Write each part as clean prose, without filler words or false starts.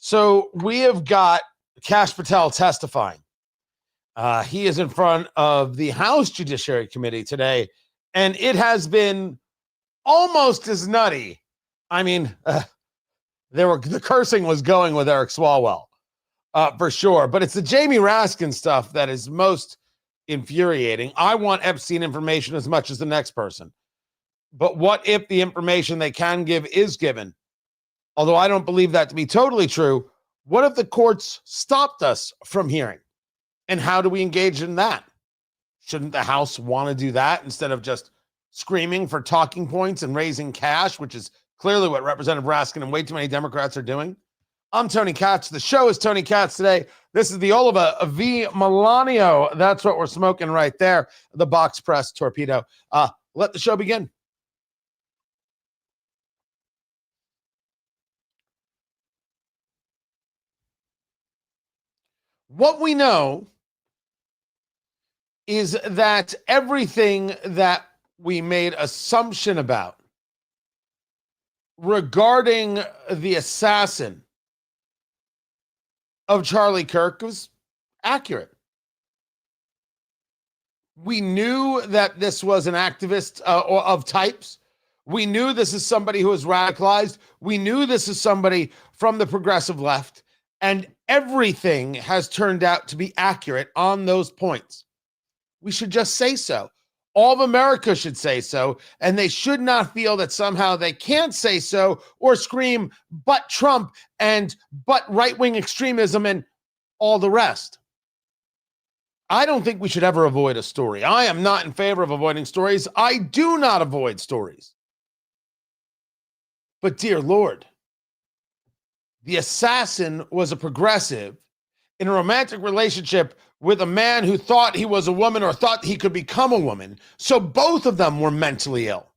So we have got Kash Patel testifying. He is in front of the House Judiciary Committee today, and it has been almost as nutty. I mean, the cursing was going with Eric Swalwell, for sure. But it's the Jamie Raskin stuff that is most infuriating. I want Epstein information as much as the next person. But what if the information they can give is given? Although I don't believe that to be totally true. What if the courts stopped us from hearing? And how do we engage in that? Shouldn't the House want to do that instead of just screaming for talking points and raising cash, which is clearly what Representative Raskin and way too many Democrats are doing? I'm Tony Katz. The show is Tony Katz Today. This is the Oliva V. Melanio. That's what we're smoking right there. The box press torpedo. Let the show begin. What we know is that everything that we made assumption about regarding the assassin of Charlie Kirk was accurate. We knew that this was an activist of types. We knew this is somebody who is radicalized. We knew this is somebody from the progressive left. And everything has turned out to be accurate on those points. We should just say so. All of America should say so, and they should not feel that somehow they can't say so or scream, but Trump and but right-wing extremism and all the rest. I don't think we should ever avoid a story. I am not in favor of avoiding stories. I do not avoid stories. But dear Lord, the assassin was a progressive in a romantic relationship with a man who thought he was a woman or thought he could become a woman. So both of them were mentally ill.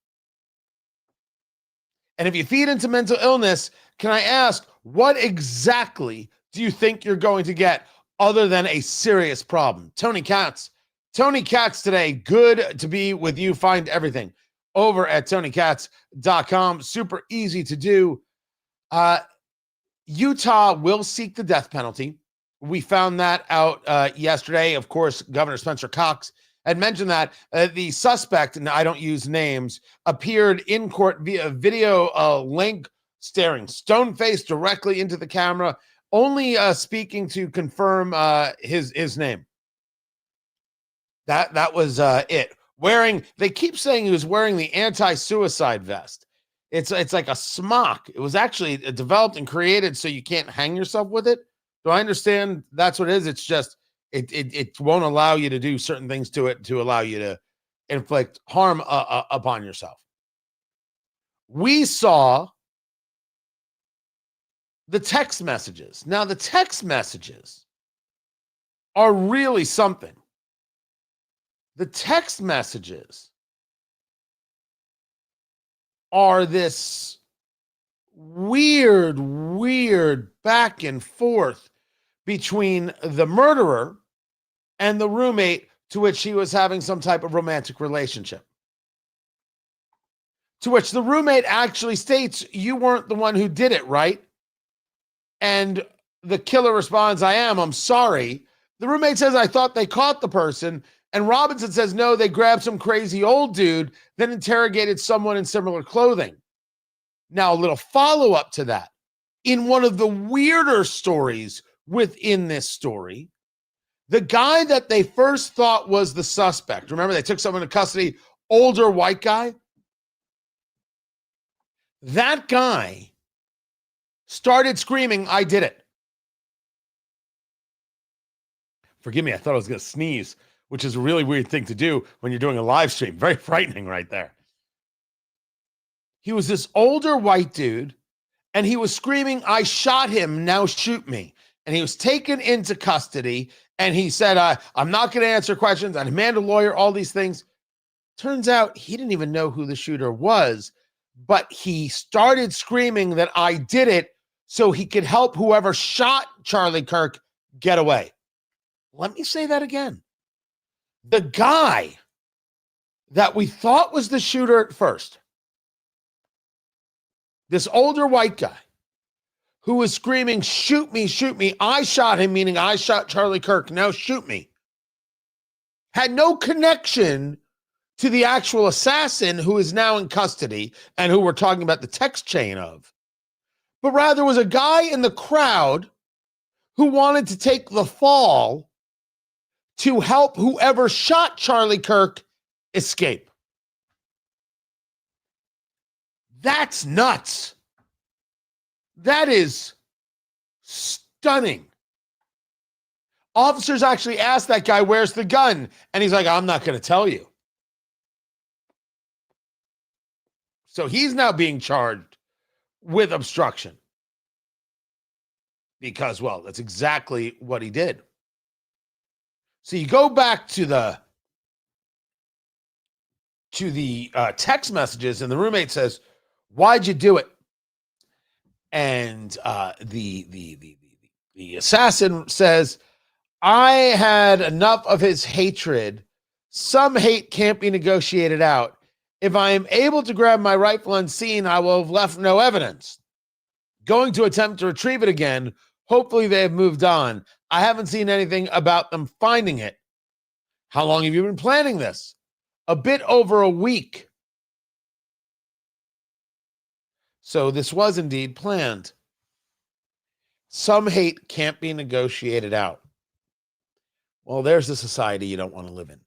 And if you feed into mental illness, can I ask, what exactly do you think you're going to get other than a serious problem? Tony Katz. Tony Katz Today. Good to be with you. Find everything over at TonyKatz.com. Super easy to do. Utah will seek the death penalty. We found that out yesterday. Of course, Governor Spencer Cox had mentioned that the suspect, and I don't use names, appeared in court via video link, staring stone-faced directly into the camera, only speaking to confirm his name. That was it. They keep saying he was wearing the anti-suicide vest. It's like a smock. It was actually developed and created so you can't hang yourself with it. Do I understand that's what it is? It's just, it won't allow you to do certain things to it to allow you to inflict harm upon yourself. We saw the text messages. Now, the text messages are really something. The text messages are this weird back and forth between the murderer and the roommate to which he was having some type of romantic relationship. To which the roommate actually states, "You weren't the one who did it, right?" And the killer responds, I'm sorry. The roommate says, "I thought they caught the person." And Robinson says, "No, they grabbed some crazy old dude, then interrogated someone in similar clothing." Now, a little follow-up to that. In one of the weirder stories within this story, the guy that they first thought was the suspect, remember they took someone into custody, older white guy? That guy started screaming, "I did it." Forgive me, I thought I was going to sneeze, which is a really weird thing to do when you're doing a live stream. Very frightening right there. He was this older white dude, and he was screaming, "I shot him, now shoot me." And he was taken into custody, and he said, I'm not going to answer questions. I demand a lawyer, all these things. Turns out he didn't even know who the shooter was, but he started screaming that I did it so he could help whoever shot Charlie Kirk get away. Let me say that again. The guy that we thought was the shooter at first, this older white guy who was screaming, shoot me, shoot me. I shot him, meaning I shot Charlie Kirk. Now shoot me. Had no connection to the actual assassin who is now in custody and who we're talking about the text chain of, but rather was a guy in the crowd who wanted to take the fall to help whoever shot Charlie Kirk escape. That's nuts. That is stunning. Officers actually asked that guy, where's the gun? And he's like, I'm not going to tell you. So he's now being charged with obstruction. Because, well, that's exactly what he did. So you go back to the text messages, and the roommate says, why'd you do it? And the assassin says, I had enough of his hatred. Some hate can't be negotiated out. If I am able to grab my rifle unseen, I will have left no evidence. Going to attempt to retrieve it again. Hopefully they have moved on. I haven't seen anything about them finding it. How long have you been planning this? A bit over a week. So this was indeed planned. Some hate can't be negotiated out. Well, there's a society you don't want to live in.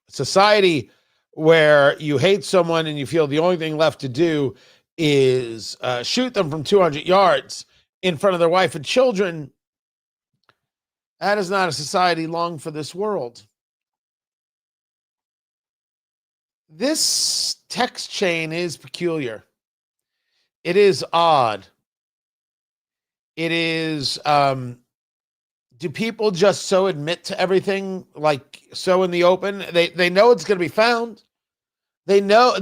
A society where you hate someone and you feel the only thing left to do is shoot them from 200 yards in front of their wife and children. That is not a society long for this world. This text chain is peculiar. It is odd. It is, do people just so admit to everything, like so in the open? They know it's going to be found. They know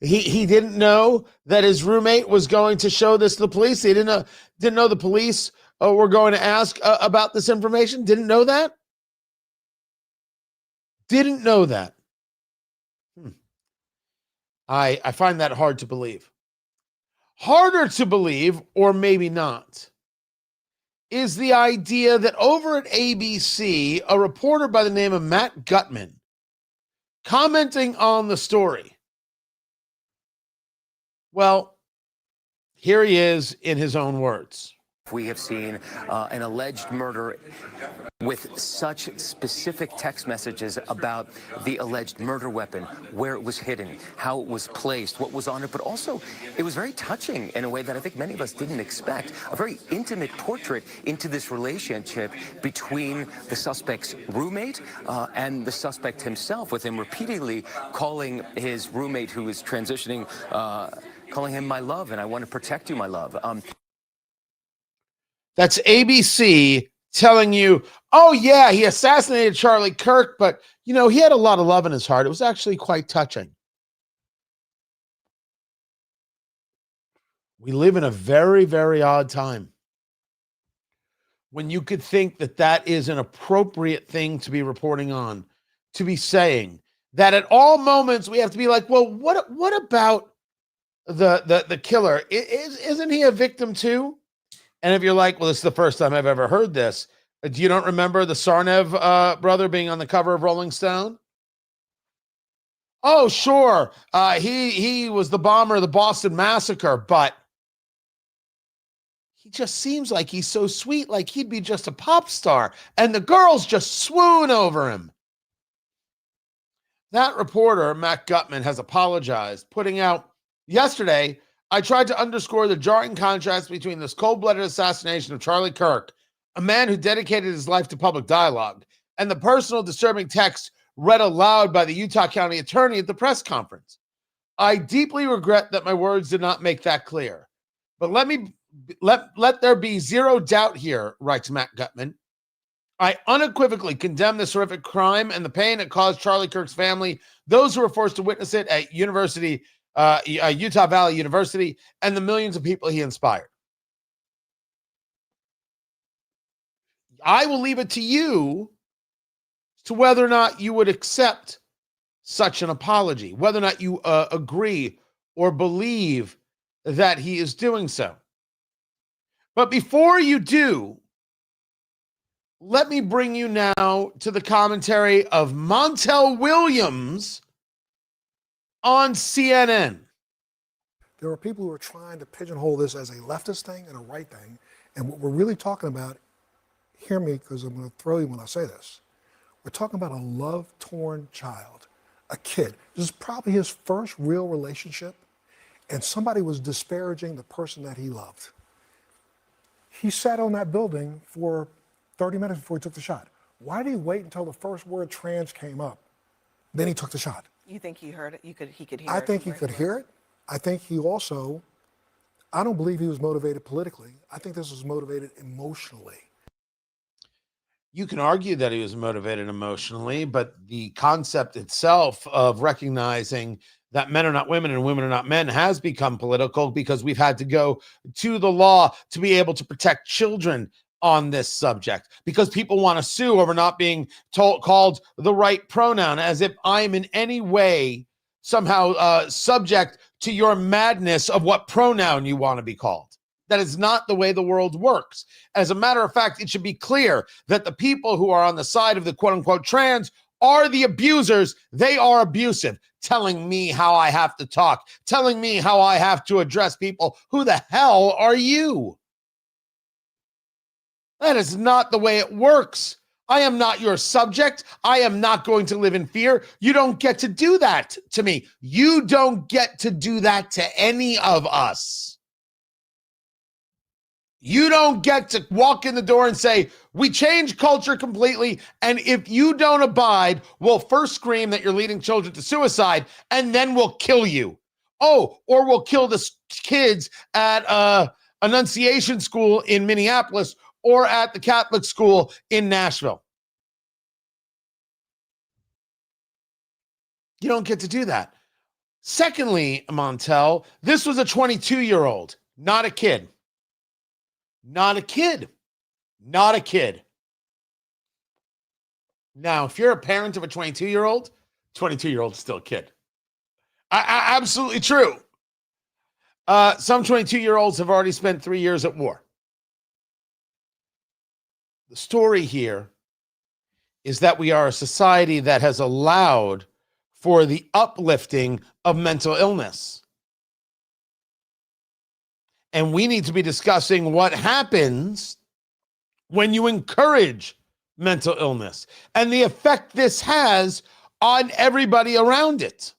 he didn't know that his roommate was going to show this to the police. He didn't know the police were going to ask about this information. Didn't know that. Didn't know that. I find that hard to believe. Harder to believe, or maybe not, is the idea that over at ABC, a reporter by the name of Matt Gutman, commenting on the story, well, here he is in his own words. We have seen an alleged murder with such specific text messages about the alleged murder weapon, where it was hidden, how it was placed, what was on it, but also it was very touching in a way that I think many of us didn't expect. A very intimate portrait into this relationship between the suspect's roommate and the suspect himself, with him repeatedly calling his roommate, who is transitioning, calling him my love, and I want to protect you, my love. That's ABC telling you, oh, yeah, he assassinated Charlie Kirk, but, you know, he had a lot of love in his heart. It was actually quite touching. We live in a very, very odd time when you could think that that is an appropriate thing to be reporting on, to be saying that at all moments we have to be like, well, what about the killer? Isn't he a victim too? And if you're like, well, this is the first time I've ever heard this. You don't remember the Sarnev brother being on the cover of Rolling Stone? Oh, sure. He was the bomber of the Boston Massacre, but he just seems like he's so sweet, like he'd be just a pop star, and the girls just swoon over him. That reporter, Matt Gutman, has apologized, putting out, yesterday, I tried to underscore the jarring contrast between this cold-blooded assassination of Charlie Kirk, a man who dedicated his life to public dialogue, and the personal disturbing text read aloud by the Utah County attorney at the press conference. I deeply regret that my words did not make that clear. But let there be zero doubt here, writes Matt Gutman. I unequivocally condemn this horrific crime and the pain it caused Charlie Kirk's family, those who were forced to witness it at Utah Valley University, and the millions of people he inspired. I will leave it to you to whether or not you would accept such an apology, whether or not you agree or believe that he is doing so. But before you do, let me bring you now to the commentary of Montel Williams on CNN. There are people who are trying to pigeonhole this as a leftist thing and a right thing. And what we're really talking about, hear me because I'm going to throw you when I say this. We're talking about a love-torn child, a kid. This is probably his first real relationship, and somebody was disparaging the person that he loved. He sat on that building for 30 minutes before he took the shot. Why did he wait until the first word trans came up? Then he took the shot. You think he heard it? He could hear it? I think he could hear it. I think he also, I don't believe he was motivated politically. I think this was motivated emotionally. You can argue that he was motivated emotionally, but the concept itself of recognizing that men are not women and women are not men has become political because we've had to go to the law to be able to protect children on this subject because people want to sue over not being called the right pronoun, as if I'm in any way somehow subject to your madness of what pronoun you want to be called. That is not the way the world works. As a matter of fact, it should be clear that the people who are on the side of the quote unquote trans are the abusers. They are abusive, telling me how I have to talk, telling me how I have to address people. Who the hell are you? That is not the way it works. I am not your subject. I am not going to live in fear. You don't get to do that to me. You don't get to do that to any of us. You don't get to walk in the door and say, we change culture completely, and if you don't abide, we'll first scream that you're leading children to suicide, and then we'll kill you. Oh, or we'll kill the kids at Annunciation School in Minneapolis or at the Catholic school in Nashville. You don't get to do that. Secondly, Montel, this was a 22-year-old, not a kid. Not a kid. Not a kid. Now, if you're a parent of a 22-year-old, 22-year-old is still a kid. Absolutely true. Some 22-year-olds have already spent 3 years at war. The story here is that we are a society that has allowed for the uplifting of mental illness. And we need to be discussing what happens when you encourage mental illness and the effect this has on everybody around it.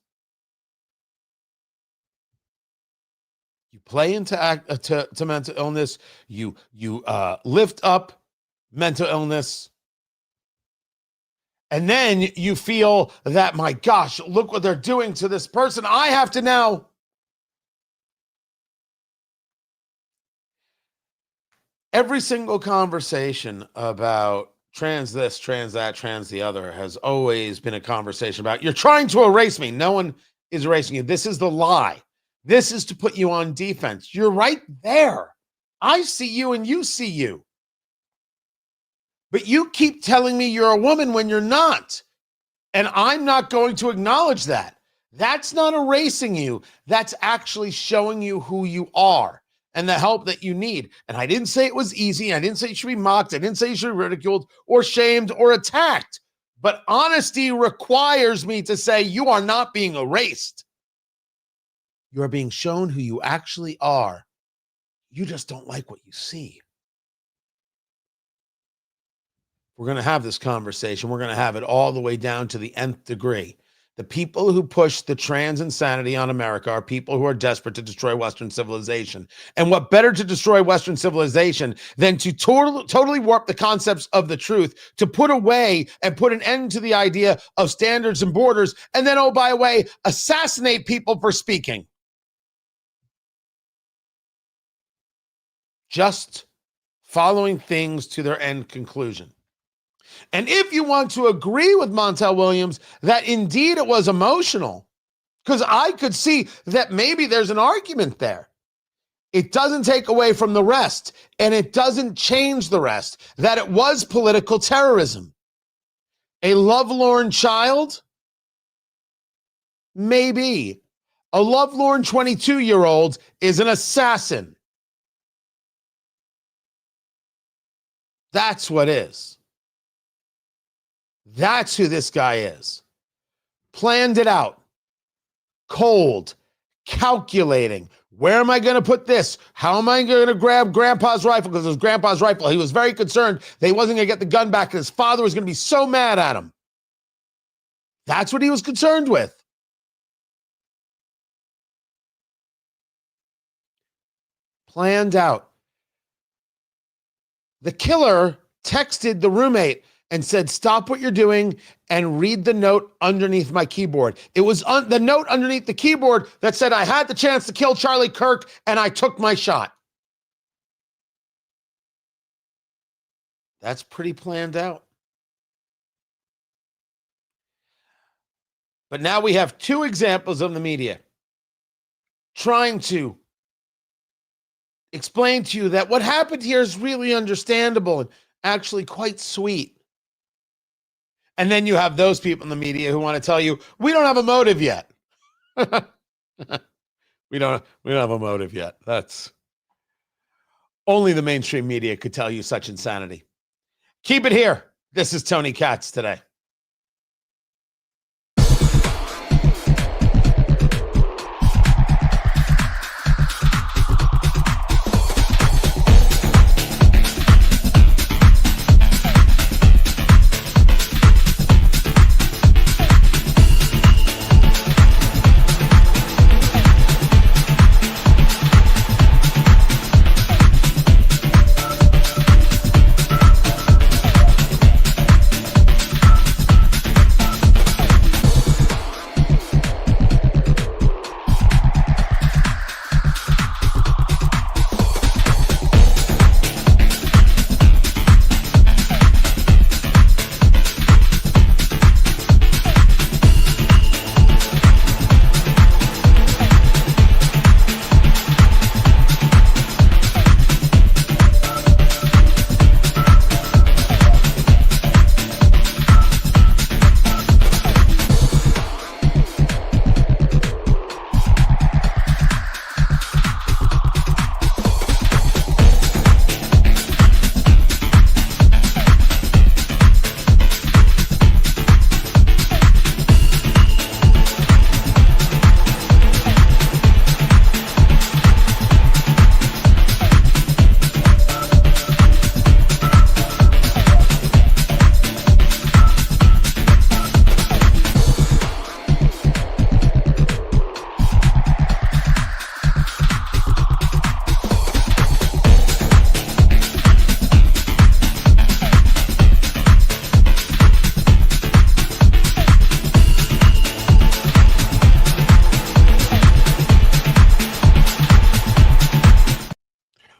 You play into to mental illness. You lift up mental illness. And then you feel that, my gosh, look what they're doing to this person. I have to now. Every single conversation about trans this, trans that, trans the other has always been a conversation about, you're trying to erase me. No one is erasing you. This is the lie. This is to put you on defense. You're right there. I see you and you see you. But you keep telling me you're a woman when you're not. And I'm not going to acknowledge that. That's not erasing you. That's actually showing you who you are and the help that you need. And I didn't say it was easy. I didn't say you should be mocked. I didn't say you should be ridiculed or shamed or attacked. But honesty requires me to say you are not being erased. You are being shown who you actually are. You just don't like what you see. We're going to have this conversation. We're going to have it all the way down to the nth degree. The people who push the trans insanity on America are people who are desperate to destroy Western civilization. And what better to destroy Western civilization than to totally warp the concepts of the truth, to put away and put an end to the idea of standards and borders, and then, oh, by the way, assassinate people for speaking. Just following things to their end conclusion. And if you want to agree with Montel Williams that indeed it was emotional, because I could see that maybe there's an argument there, it doesn't take away from the rest, and it doesn't change the rest, that it was political terrorism. A lovelorn child? Maybe. A lovelorn 22-year-old is an assassin. That's what is. That's who this guy is. Planned it out. Cold. Calculating. Where am I going to put this? How am I going to grab Grandpa's rifle? Because it was Grandpa's rifle. He was very concerned that he wasn't going to get the gun back and his father was going to be so mad at him. That's what he was concerned with. Planned out. The killer texted the roommate and said, stop what you're doing and read the note underneath my keyboard. It was the note underneath the keyboard that said, I had the chance to kill Charlie Kirk and I took my shot. That's pretty planned out. But now we have two examples of the media trying to explain to you that what happened here is really understandable and actually quite sweet. And then you have those people in the media who want to tell you, we don't have a motive yet. we don't have a motive yet. That's only the mainstream media could tell you such insanity. Keep it here. This is Tony Katz today.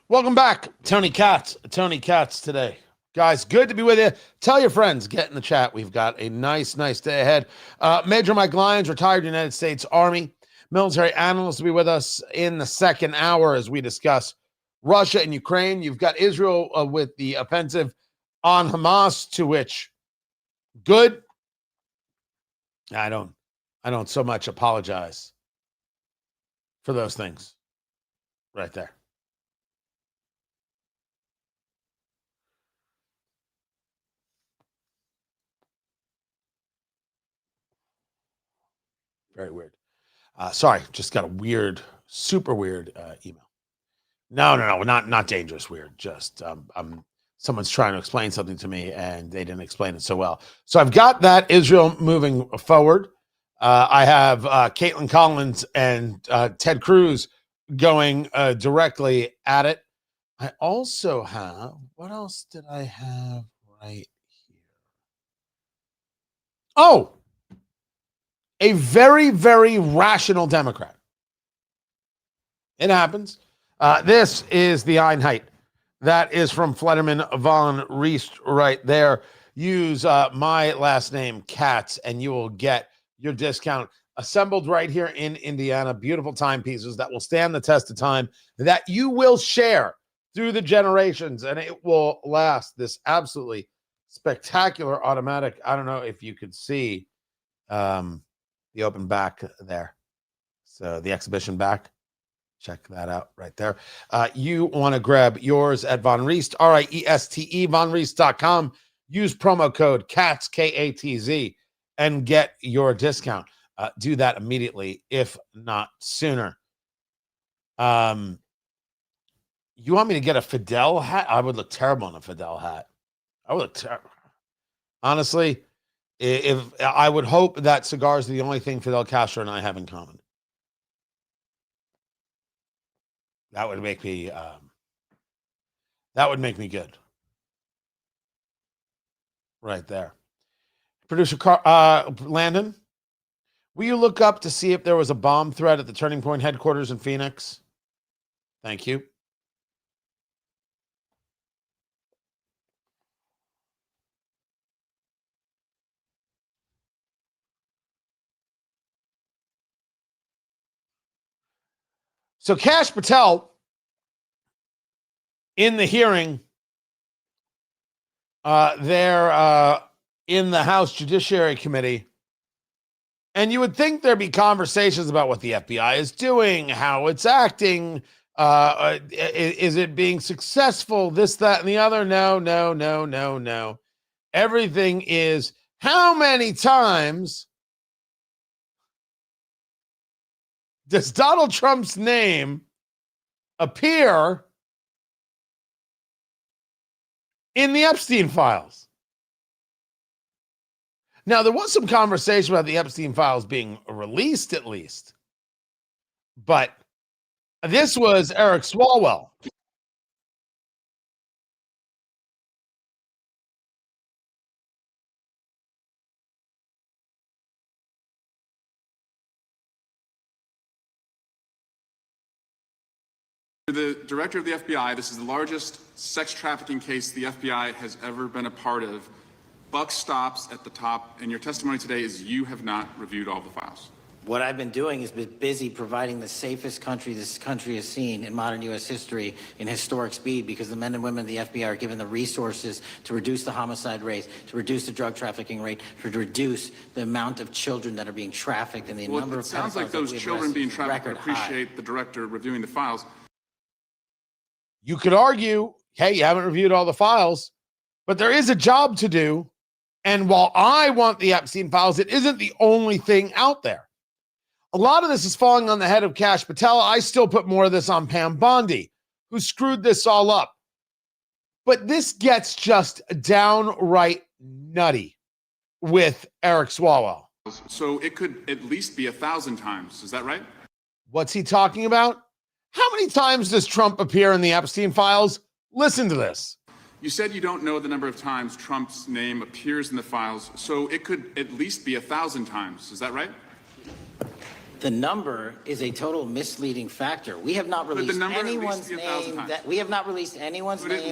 Welcome back. Tony Katz today. Guys, good to be with you. Tell your friends, get in the chat. We've got a nice day ahead. Major Mike Lyons, retired United States Army military analyst, will be with us in the second hour as we discuss Russia and Ukraine. You've got Israel with the offensive on Hamas, to which good. I don't so much apologize for those things right there. Very weird. Sorry, just got a super weird email. No, not dangerous weird. Just someone's trying to explain something to me and they didn't explain it so well. So I've got that Israel moving forward. I have Caitlin Collins and Ted Cruz going directly at it. I also have, what else did I have right here? Oh, a very, very rational Democrat. It happens. This is the Einheit. That is from Flederman von Riest right there. Use my last name, Katz, and you will get your discount. Assembled right here in Indiana. Beautiful timepieces that will stand the test of time, that you will share through the generations, and it will last. This absolutely spectacular automatic. I don't know if you could see the open back there. So the exhibition back. Check that out right there. You want to grab yours at Von Riest, RIESTE, vonriest.com. Use promo code CATZ, KATZ, and get your discount. Do that immediately, if not sooner. You want me to get a Fidel hat? I would look terrible in a Fidel hat. I would look terrible. Honestly, if I would hope that cigars are the only thing Fidel Castro and I have in common. That would make me good. Right there. Producer Landon, will you look up to see if there was a bomb threat at the Turning Point headquarters in Phoenix? Thank you. So Kash Patel, in the hearing, there in the House Judiciary Committee, and you would think there'd be conversations about what the FBI is doing, how it's acting, is it being successful, this, that, and the other. No. Everything is how many times does Donald Trump's name appear in the Epstein files? Now, there was some conversation about the Epstein files being released, at least. But this was Eric Swalwell. The director of the FBI, this is the largest sex trafficking case the FBI has ever been a part of. Buck stops at the top, and your testimony today is you have not reviewed all the files. What I've been doing is been busy providing the safest country this country has seen in modern U.S. history in historic speed, because the men and women of the FBI are given the resources to reduce the homicide rate, to reduce the drug trafficking rate, to reduce the amount of children that are being trafficked, and the number of pedophiles. It sounds like those children being trafficked would appreciate the director reviewing the files. You could argue, hey, you haven't reviewed all the files, but there is a job to do. And while I want the Epstein files, it isn't the only thing out there. A lot of this is falling on the head of Kash Patel. I still put more of this on Pam Bondi, who screwed this all up. But this gets just downright nutty with Eric Swalwell. So it could at least be 1,000 times. Is that right? What's he talking about? How many times does Trump appear in the Epstein files? Listen to this. You said you don't know the number of times Trump's name appears in the files, so it could at least be 1,000 times. Is that right? The number is a total misleading factor. We have not released anyone's name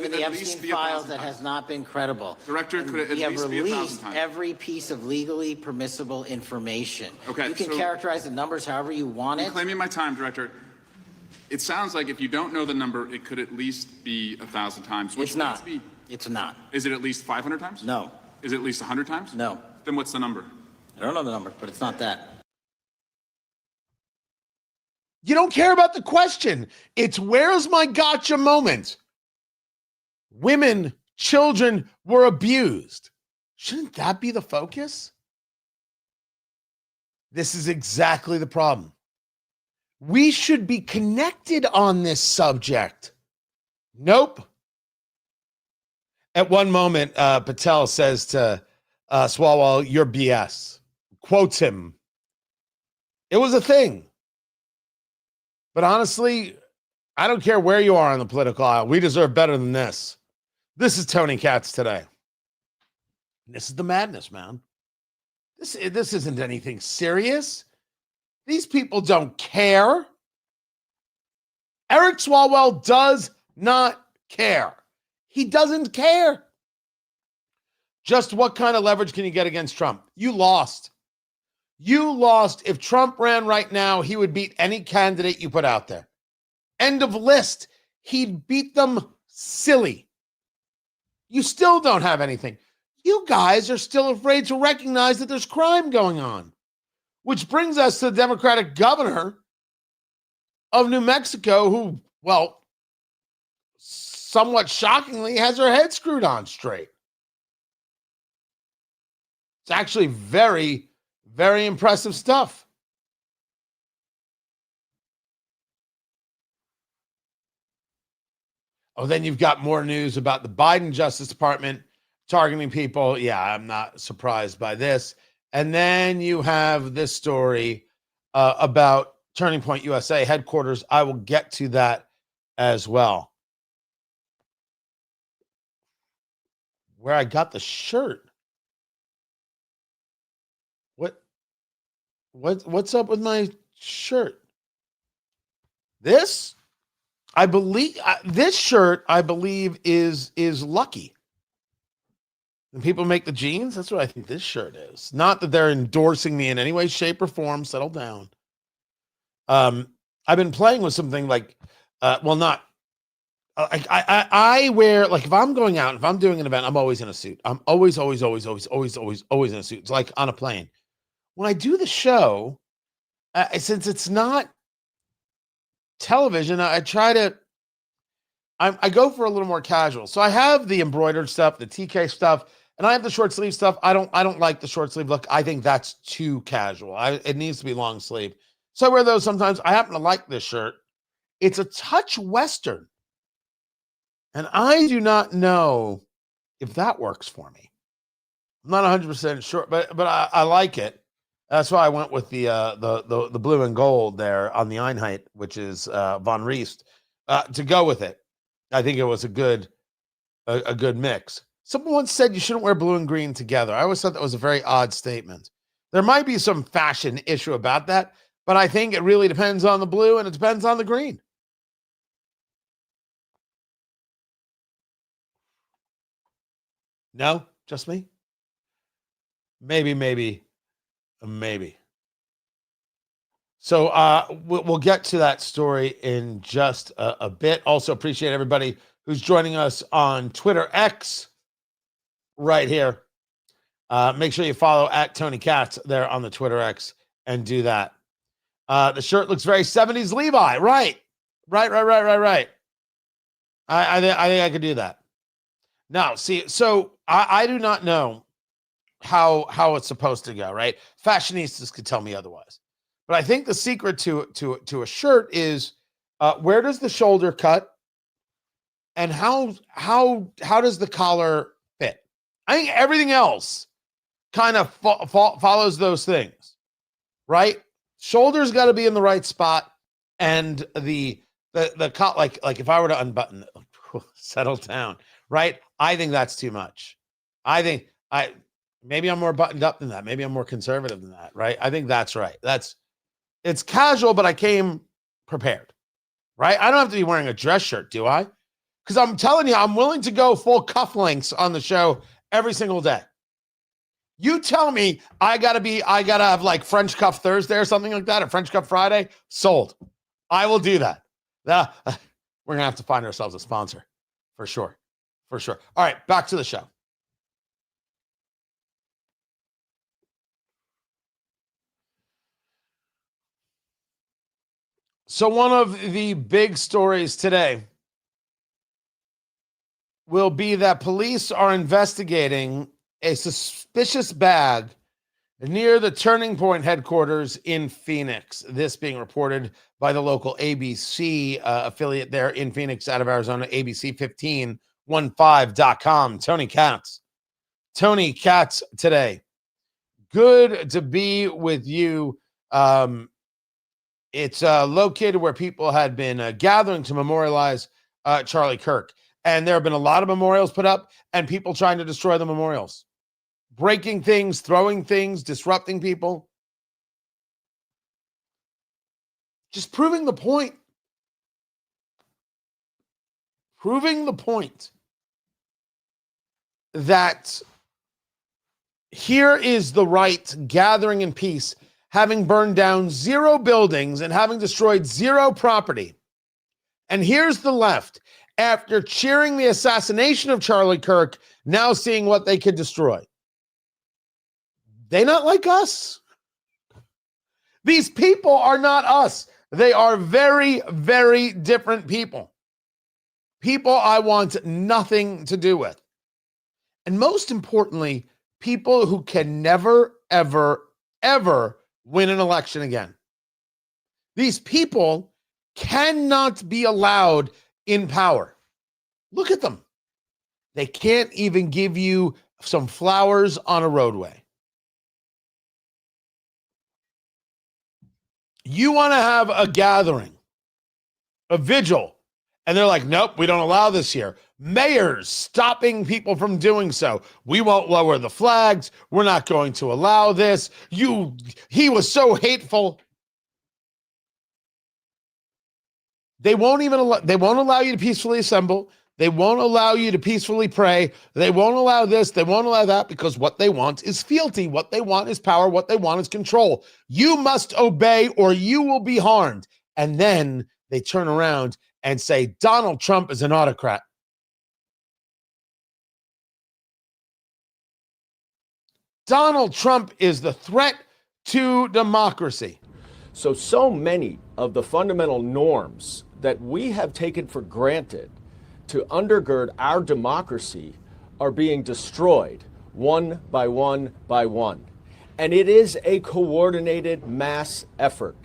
in the Epstein files that has not been credible. Director, could it at least be 1,000 times? We have released every piece of legally permissible information. Okay, you can characterize the numbers however you want it. I'm claiming my time, Director. It sounds like if you don't know the number, it could at least be 1,000 times. It's not. It's not. Is it at least 500 times? No. Is it at least 100 times? No. Then what's the number? I don't know the number, but it's not that. You don't care about the question. It's where's my gotcha moment? Women, children were abused. Shouldn't that be the focus? This is exactly the problem. We should be connected on this subject. Nope. At one moment, Patel says to Swalwell, "You're BS." Quotes him. It was a thing. But honestly, I don't care where you are on the political aisle. We deserve better than this. This is Tony Katz today. This is the madness, man. This isn't anything serious. These people don't care. Eric Swalwell does not care. He doesn't care. Just what kind of leverage can you get against Trump? You lost. You lost. If Trump ran right now, he would beat any candidate you put out there. End of list. He'd beat them silly. You still don't have anything. You guys are still afraid to recognize that there's crime going on. Which brings us to the Democratic governor of New Mexico who, well, somewhat shockingly has her head screwed on straight. It's actually very, very impressive stuff. Oh, then you've got more news about the Biden Justice Department targeting people. Yeah, I'm not surprised by this. And then you have this story about Turning Point USA headquarters. I will get to that as well. Where I got the shirt. What's up with my shirt? This? I believe this shirt, I believe, is Lucky. And people make the jeans. That's what I think this shirt is. Not that they're endorsing me in any way, shape, or form. Settle down. I've been playing with something like, not. I wear, like, if I'm going out, if I'm doing an event, I'm always in a suit. I'm always in a suit. It's like on a plane. When I do the show, since it's not television, I go for a little more casual. So I have the embroidered stuff, the TK stuff, and I have the short sleeve stuff. I don't like the short sleeve look. I think that's too casual. It needs to be long sleeve. So I wear those sometimes. I happen to like this shirt. It's a touch Western. And I do not know if that works for me. I'm not 100% sure, but I like it. That's why I went with the blue and gold there on the Einheit, which is Von Riest, to go with it. I think it was a good mix. Someone once said you shouldn't wear blue and green together. I always thought that was a very odd statement. There might be some fashion issue about that, but I think it really depends on the blue and it depends on the green. No, just me? Maybe. So we'll get to that story in just a bit. Also appreciate everybody who's joining us on Twitter X right here. Make sure you follow at Tony Katz there on the Twitter X and do that. The shirt looks very 70s Levi. Right. I think I could do that. Now, see, so I do not know how it's supposed to go, right? Fashionistas could tell me otherwise. But I think the secret to a shirt is where does the shoulder cut and how does the collar fit? I think everything else kind of follows those things, right? Shoulders got to be in the right spot, and the like if I were to unbutton it, settle down, right? I think that's too much. Maybe I'm more buttoned up than that. Maybe I'm more conservative than that, right? I think that's right. It's casual, but I came prepared, right? I don't have to be wearing a dress shirt, do I? Because I'm telling you, I'm willing to go full cufflinks on the show every single day. You tell me I gotta have like French Cuff Thursday or something like that, or French Cuff Friday, sold. I will do that. We're gonna have to find ourselves a sponsor for sure. All right, back to the show. So one of the big stories today will be that police are investigating a suspicious bag near the Turning Point headquarters in Phoenix. This being reported by the local ABC affiliate there in Phoenix out of Arizona, ABC1515.com. Tony Katz today. Good to be with you. It's located where people had been gathering to memorialize Charlie Kirk. And there have been a lot of memorials put up and people trying to destroy the memorials. Breaking things, throwing things, disrupting people. Just proving the point. Proving the point that here is the right gathering in peace, having burned down 0 buildings and having destroyed 0 property. And here's the left, after cheering the assassination of Charlie Kirk, now seeing what they could destroy. They not like us. These people are not us. They are very, very different people. People I want nothing to do with. And most importantly, people who can never, ever, ever win an election again. These people cannot be allowed in power. Look at them. They can't even give you some flowers on a roadway. You want to have a gathering, a vigil, and they're like, nope, we don't allow this here. Mayors stopping people from doing so. We won't lower the flags. We're not going to allow this. He was so hateful. They won't allow you to peacefully assemble. They won't allow you to peacefully pray. They won't allow this. They won't allow that, because what they want is fealty. What they want is power. What they want is control. You must obey or you will be harmed. And then they turn around and say, Donald Trump is an autocrat. Donald Trump is the threat to democracy. So many of the fundamental norms that we have taken for granted to undergird our democracy are being destroyed one by one by one. And it is a coordinated mass effort.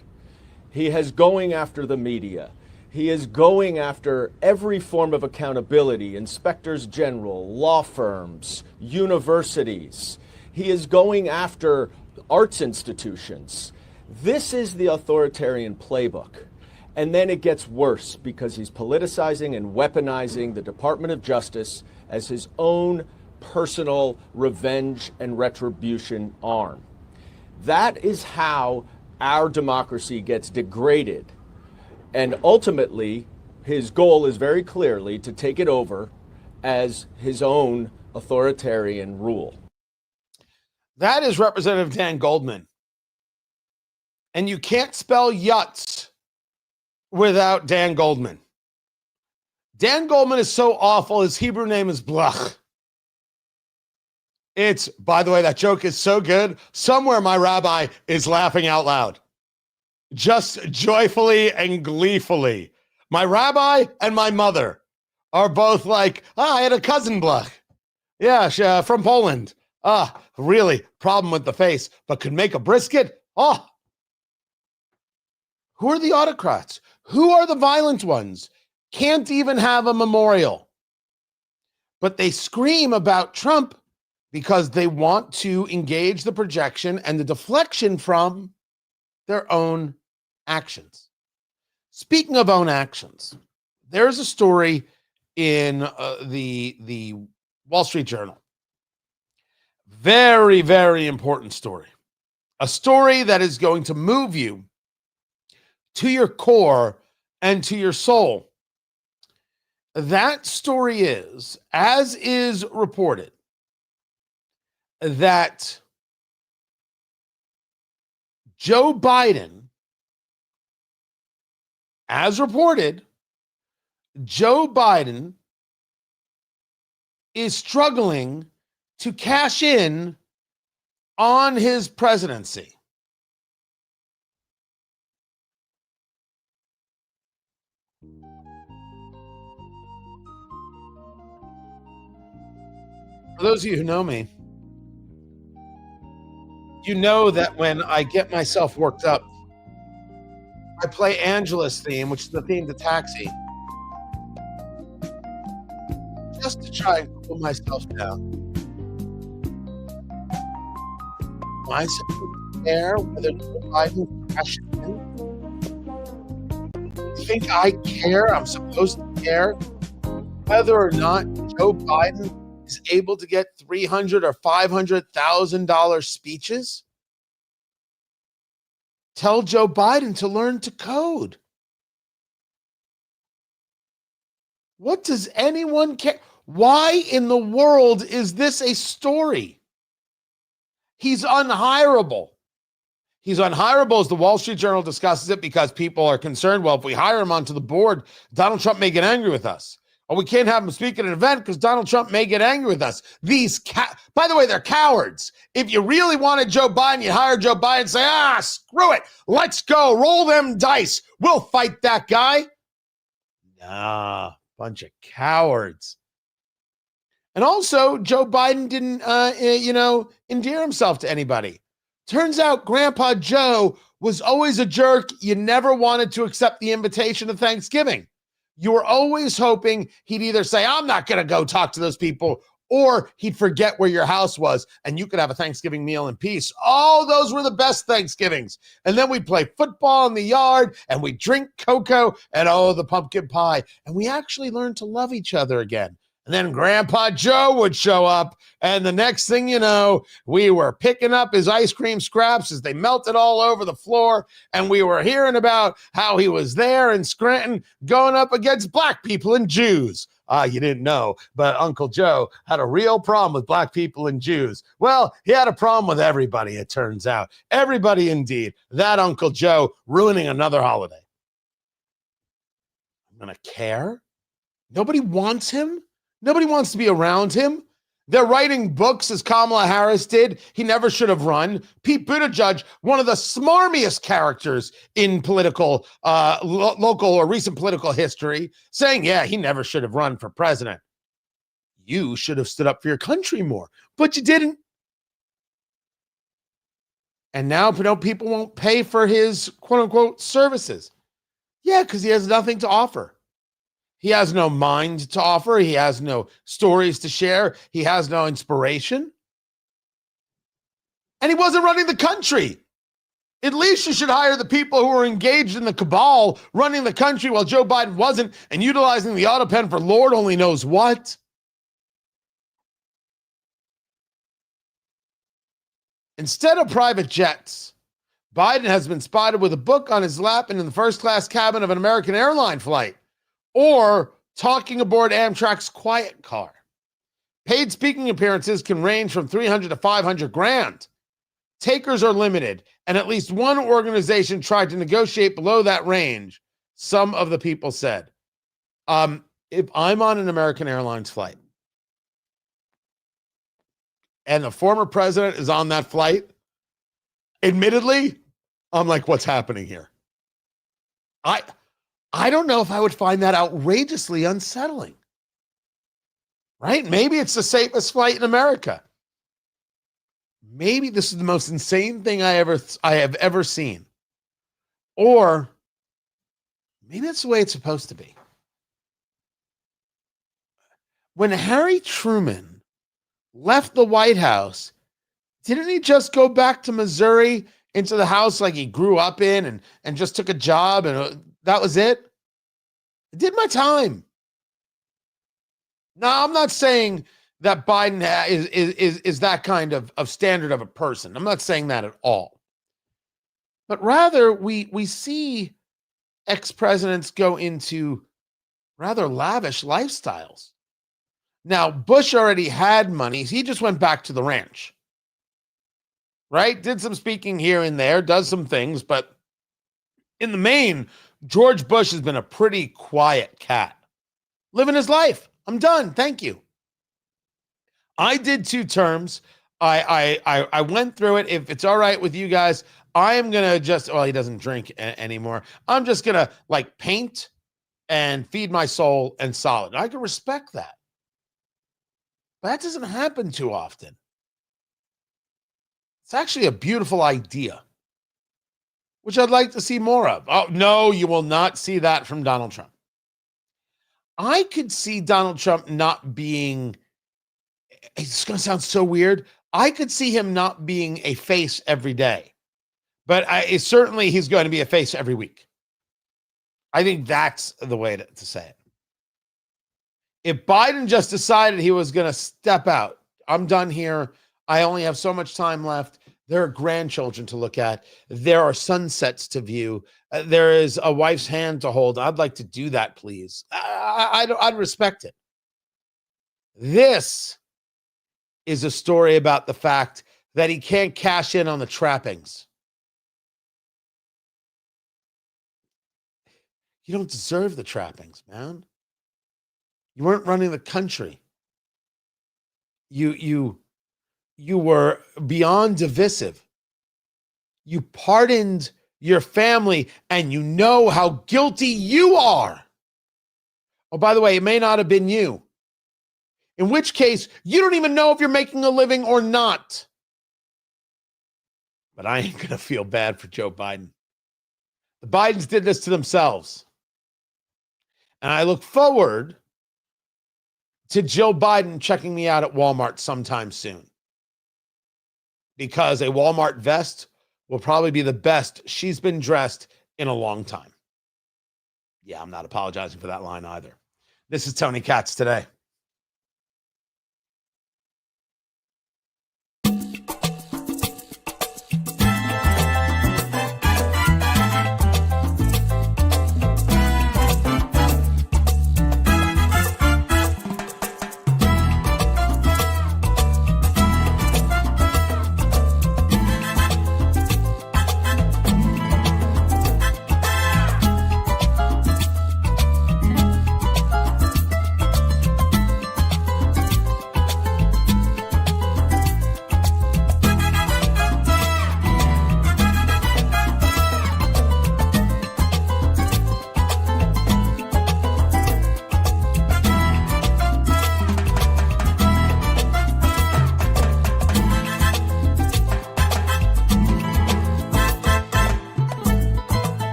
He is going after the media. He is going after every form of accountability, inspectors general, law firms, universities. He is going after arts institutions. This is the authoritarian playbook. And then it gets worse because he's politicizing and weaponizing the Department of Justice as his own personal revenge and retribution arm. That is how our democracy gets degraded. And ultimately, his goal is very clearly to take it over as his own authoritarian rule. That is Representative Dan Goldman. And you can't spell Yutz without Dan Goldman. Dan Goldman is so awful, his Hebrew name is Blach. By the way, that joke is so good. Somewhere my rabbi is laughing out loud. Just joyfully and gleefully. My rabbi and my mother are both like, I had a cousin Blach. Yeah, from Poland. Really, problem with the face, but could make a brisket. Who are the autocrats? Who are the violent ones? Can't even have a memorial. But they scream about Trump because they want to engage the projection and the deflection from their own actions. Speaking of own actions, there's a story in the Wall Street Journal. Very, very important story. A story that is going to move you to your core and to your soul. That story is, as is reported, that Joe Biden, as reported, Joe Biden is struggling to cash in on his presidency. For those of you who know me, you know that when I get myself worked up, I play Angela's theme, which is the theme to Taxi, just to try and cool myself down. Am I supposed to care whether Joe Biden crashes in? You think I care? I'm supposed to care whether or not Joe Biden is able to get $300,000 or $500,000 speeches? Tell Joe Biden to learn to code. What does anyone care? Why in the world is this a story? He's unhireable. He's unhireable, as the Wall Street Journal discusses it, because people are concerned, well, if we hire him onto the board, Donald Trump may get angry with us. Oh, we can't have him speak at an event because Donald Trump may get angry with us. By the way, they're cowards. If you really wanted Joe Biden, you hire Joe Biden and say, screw it. Let's go. Roll them dice. We'll fight that guy. Nah, bunch of cowards. And also, Joe Biden didn't, endear himself to anybody. Turns out Grandpa Joe was always a jerk. You never wanted to accept the invitation to Thanksgiving. You were always hoping he'd either say, I'm not going to go talk to those people, or he'd forget where your house was and you could have a Thanksgiving meal in peace. Oh, those were the best Thanksgivings. And then we'd play football in the yard and we'd drink cocoa and, the pumpkin pie. And we actually learned to love each other again. And then Grandpa Joe would show up, and the next thing you know, we were picking up his ice cream scraps as they melted all over the floor, and we were hearing about how he was there in Scranton going up against black people and Jews. You didn't know, but Uncle Joe had a real problem with black people and Jews. Well, he had a problem with everybody, it turns out. Everybody indeed. That Uncle Joe ruining another holiday. I'm going to care? Nobody wants him? Nobody wants to be around him. They're writing books as Kamala Harris did. He never should have run. Pete Buttigieg, one of the smarmiest characters in political, local or recent political history, saying, he never should have run for president. You should have stood up for your country more, but you didn't. And now people won't pay for his quote unquote services. Yeah, because he has nothing to offer. He has no mind to offer. He has no stories to share. He has no inspiration. And he wasn't running the country. At least you should hire the people who are engaged in the cabal running the country while Joe Biden wasn't and utilizing the auto pen for Lord only knows what. Instead of private jets, Biden has been spotted with a book on his lap and in the first-class cabin of an American airline flight, or talking aboard Amtrak's quiet car. Paid speaking appearances can range from $300 to $500,000. Takers are limited, and at least one organization tried to negotiate below that range, some of the people said. If I'm on an American Airlines flight and the former president is on that flight, admittedly, I'm like, what's happening here? I don't know if I would find that outrageously unsettling. Right? Maybe it's the safest flight in America. Maybe this is the most insane thing I have ever seen. Or maybe that's the way it's supposed to be. When Harry Truman left the White House, didn't he just go back to Missouri into the house like he grew up in and just took a job and that was it? I did my time. Now, I'm not saying that Biden is that kind of standard of a person. I'm not saying that at all. But rather, we see ex-presidents go into rather lavish lifestyles. Now, Bush already had money. He just went back to the ranch. Right? Did some speaking here and there, does some things, but in the main, George Bush has been a pretty quiet cat. Living his life. I'm done. Thank you. I did 2 terms. I went through it. If it's all right with you guys, I am going to just, he doesn't drink anymore. I'm just going to paint and feed my soul and solid. I can respect that. But that doesn't happen too often. It's actually a beautiful idea, which I'd like to see more of. Oh, no, you will not see that from Donald Trump. I could see Donald Trump not being, it's going to sound so weird. I could see him not being a face every day, but certainly he's going to be a face every week. I think that's the way to say it. If Biden just decided he was going to step out, I'm done here. I only have so much time left. There are grandchildren to look at. There are sunsets to view. There is a wife's hand to hold. I'd like to do that, please. I'd respect it. This is a story about the fact that he can't cash in on the trappings. You don't deserve the trappings, man. You weren't running the country. You were beyond divisive. You pardoned your family, and you know how guilty you are. Oh, by the way, it may not have been you. In which case, you don't even know if you're making a living or not. But I ain't going to feel bad for Joe Biden. The Bidens did this to themselves. And I look forward to Joe Biden checking me out at Walmart sometime soon. Because a Walmart vest will probably be the best she's been dressed in a long time. Yeah, I'm not apologizing for that line either. This is Tony Katz Today.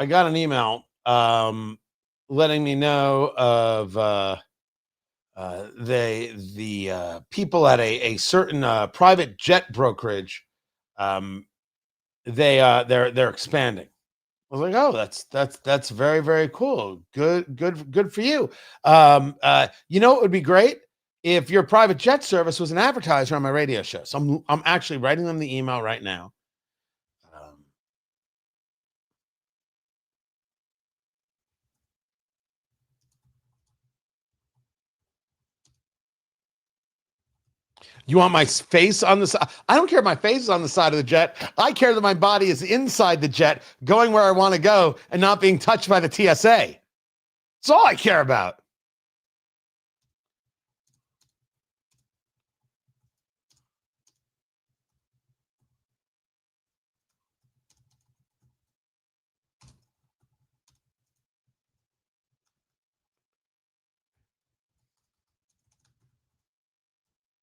I got an email letting me know of the people at a certain private jet brokerage. They're expanding. I was like, oh, that's very, very cool. Good for you. It would be great if your private jet service was an advertiser on my radio show. So I'm actually writing them the email right now. You want my face on the side? I don't care if my face is on the side of the jet. I care that my body is inside the jet, going where I want to go and not being touched by the TSA. That's all I care about.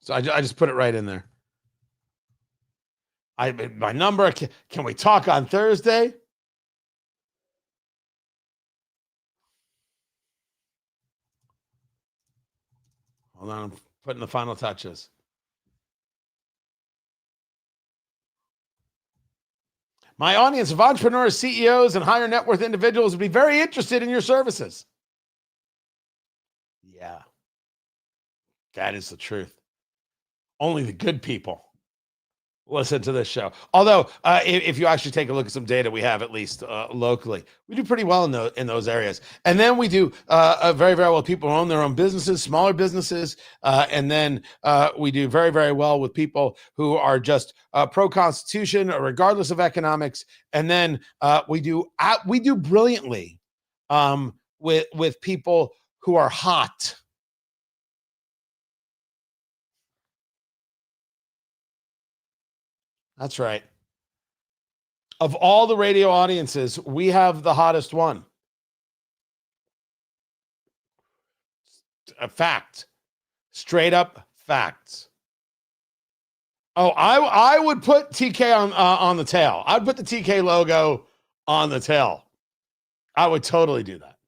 So I just put it right in there. My number. Can we talk on Thursday? Hold on, I'm putting the final touches. My audience of entrepreneurs, CEOs, and higher net worth individuals would be very interested in your services. Yeah, that is the truth. Only the good people listen to this show. Although, if you actually take a look at some data we have, at least locally, we do pretty well in those areas. And then we do very, very well with people who own their own businesses, smaller businesses. And then we do very, very well with people who are just pro-Constitution, regardless of economics. And then we do brilliantly with people who are hot. That's right. Of all the radio audiences, we have the hottest one. A fact. Straight up facts. Oh, I would put TK on the tail. I'd put the TK logo on the tail. I would totally do that.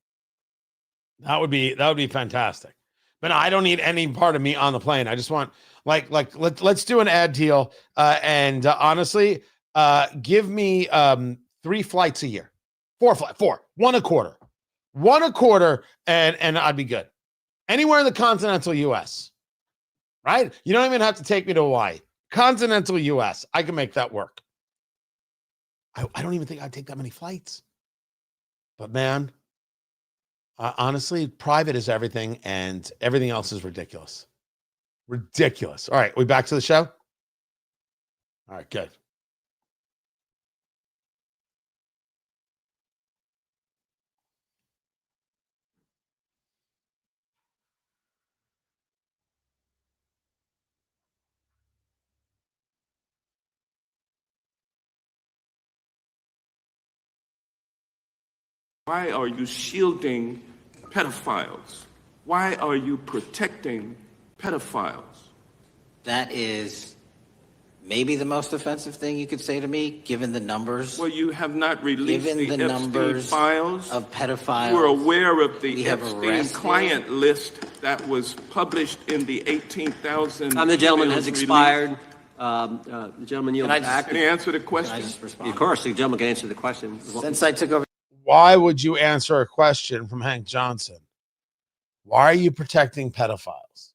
That would be fantastic. But no, I don't need any part of me on the plane. I just want let's do an ad deal. And honestly, give me 3 flights a year, 4 flights, 1 a quarter, and I'd be good. Anywhere in the continental U.S. Right? You don't even have to take me to Hawaii. Continental U.S. I can make that work. I don't even think I'd take that many flights. But man, honestly, private is everything, and everything else is ridiculous. Ridiculous. All right, we back to the show? All right, good. Why are you shielding pedophiles? Why are you protecting pedophiles? That is maybe the most offensive thing you could say to me, given the numbers. Well, you have not released Given the the Epstein numbers files of pedophiles. You are aware of we the have Epstein arrested. client list that was published in the 18,000. The gentleman emails has released? expired. The gentleman yields back. Can you answer the Can I question? just respond? Of course, the gentleman can answer the question. Since I took over. Why would you answer a question from Hank Johnson? Why are you protecting pedophiles?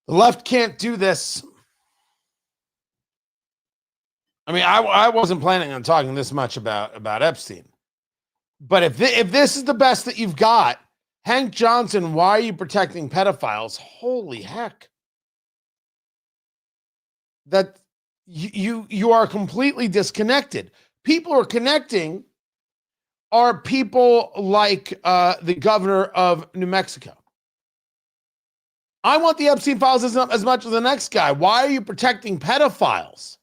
The left can't do this. I mean, I wasn't planning on talking this much about Epstein. But if this is the best that you've got, Hank Johnson, why are you protecting pedophiles? Holy heck. That you are completely disconnected. People who are connecting are people like the governor of New Mexico. I want the Epstein files as much as the next guy. Why are you protecting pedophiles?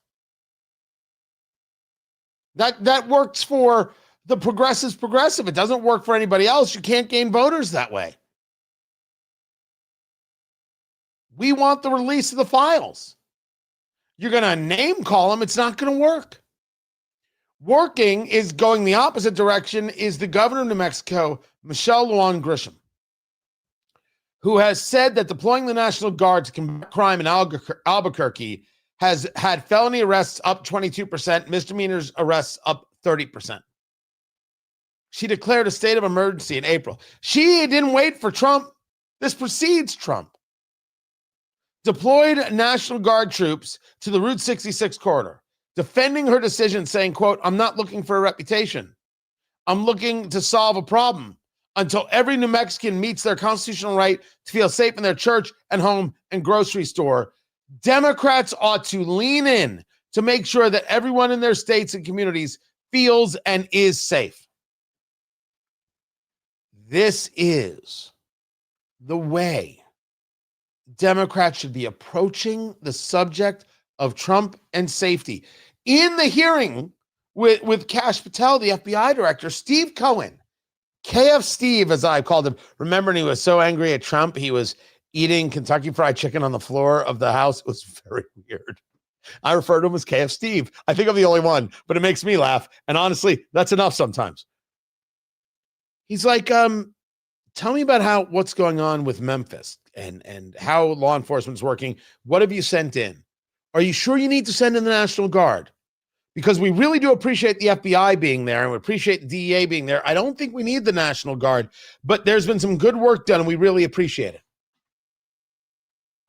That works for the progressive. It doesn't work for anybody else. You can't gain voters that way. We want the release of the files. You're going to name call them. It's not going to work. Working is going the opposite direction is the governor of New Mexico, Michelle Lujan Grisham, who has said that deploying the National Guard to combat crime in Albuquerque has had felony arrests up 22%, misdemeanors arrests up 30%. She declared a state of emergency in April. She didn't wait for Trump. This precedes Trump. Deployed National Guard troops to the Route 66 corridor, defending her decision, saying, quote, "I'm not looking for a reputation. I'm looking to solve a problem until every New Mexican meets their constitutional right to feel safe in their church and home and grocery store. Democrats ought to lean in to make sure that everyone in their states and communities feels and is safe." This is the way Democrats should be approaching the subject of Trump and safety. In the hearing with Kash Patel, the FBI director, Steve Cohen, KF Steve, as I called him, remember, he was so angry at Trump, he was eating Kentucky Fried Chicken on the floor of the House. It was very weird. I refer to him as KF Steve. I think I'm the only one, but it makes me laugh. And honestly, that's enough sometimes. He's like, tell me about what's going on with Memphis and how law enforcement's working. What have you sent in? Are you sure you need to send in the National Guard? Because we really do appreciate the FBI being there and we appreciate the DEA being there. I don't think we need the National Guard, but there's been some good work done and we really appreciate it.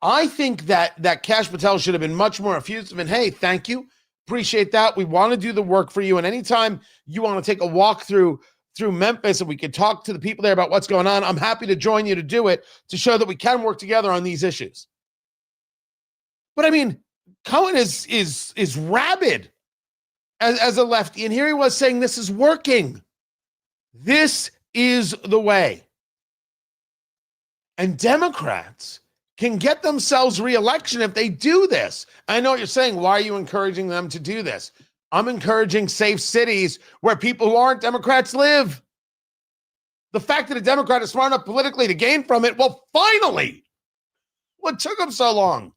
I think that Kash Patel should have been much more effusive and, hey, thank you. Appreciate that. We want to do the work for you. And anytime you want to take a walk through Memphis and we can talk to the people there about what's going on, I'm happy to join you to do it, to show that we can work together on these issues. But I mean, Cohen is rabid as a lefty. And here he was saying, this is working. This is the way. And Democrats can get themselves re-election if they do this. I know what you're saying. Why are you encouraging them to do this? I'm encouraging safe cities where people who aren't Democrats live. The fact that a Democrat is smart enough politically to gain from it, well, finally, what took them so long?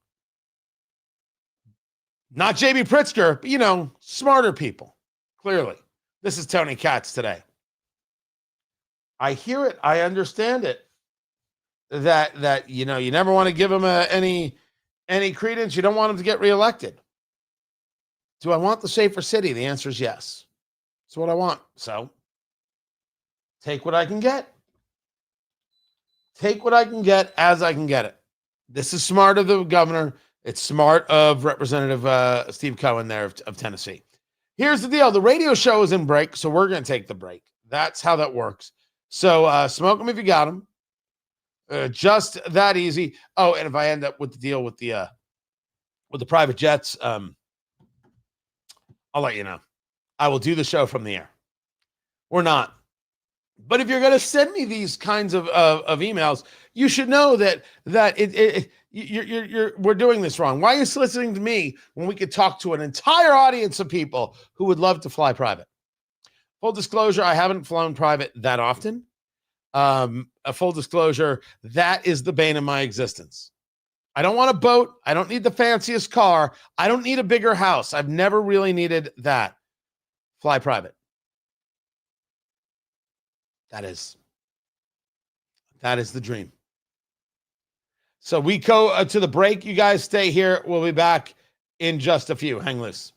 Not J.B. Pritzker, but, smarter people, clearly. This is Tony Katz today. I hear it. I understand it. That you never want to give him any credence. You don't want him to get reelected. Do I want the safer city? The answer is yes. That's what I want. So take what I can get. Take what I can get as I can get it. This is smart of the governor. It's smart of Representative Steve Cohen there of Tennessee. Here's the deal. The radio show is in break, so we're going to take the break. That's how that works. So smoke them if you got them. Just that easy. Oh, and if I end up with the deal with the private jets, I'll let you know. I will do the show from the air. Or not. But if you're going to send me these kinds of emails, you should know that we're doing this wrong. Why are you listening to me when we could talk to an entire audience of people who would love to fly private? Full disclosure, I haven't flown private that often. A full disclosure, that is the bane of my existence. I don't want a boat. I don't need the fanciest car. I don't need a bigger house. I've never really needed that. Fly private. That is the dream. So we go to the break. You guys stay here. We'll be back in just a few. Hang loose.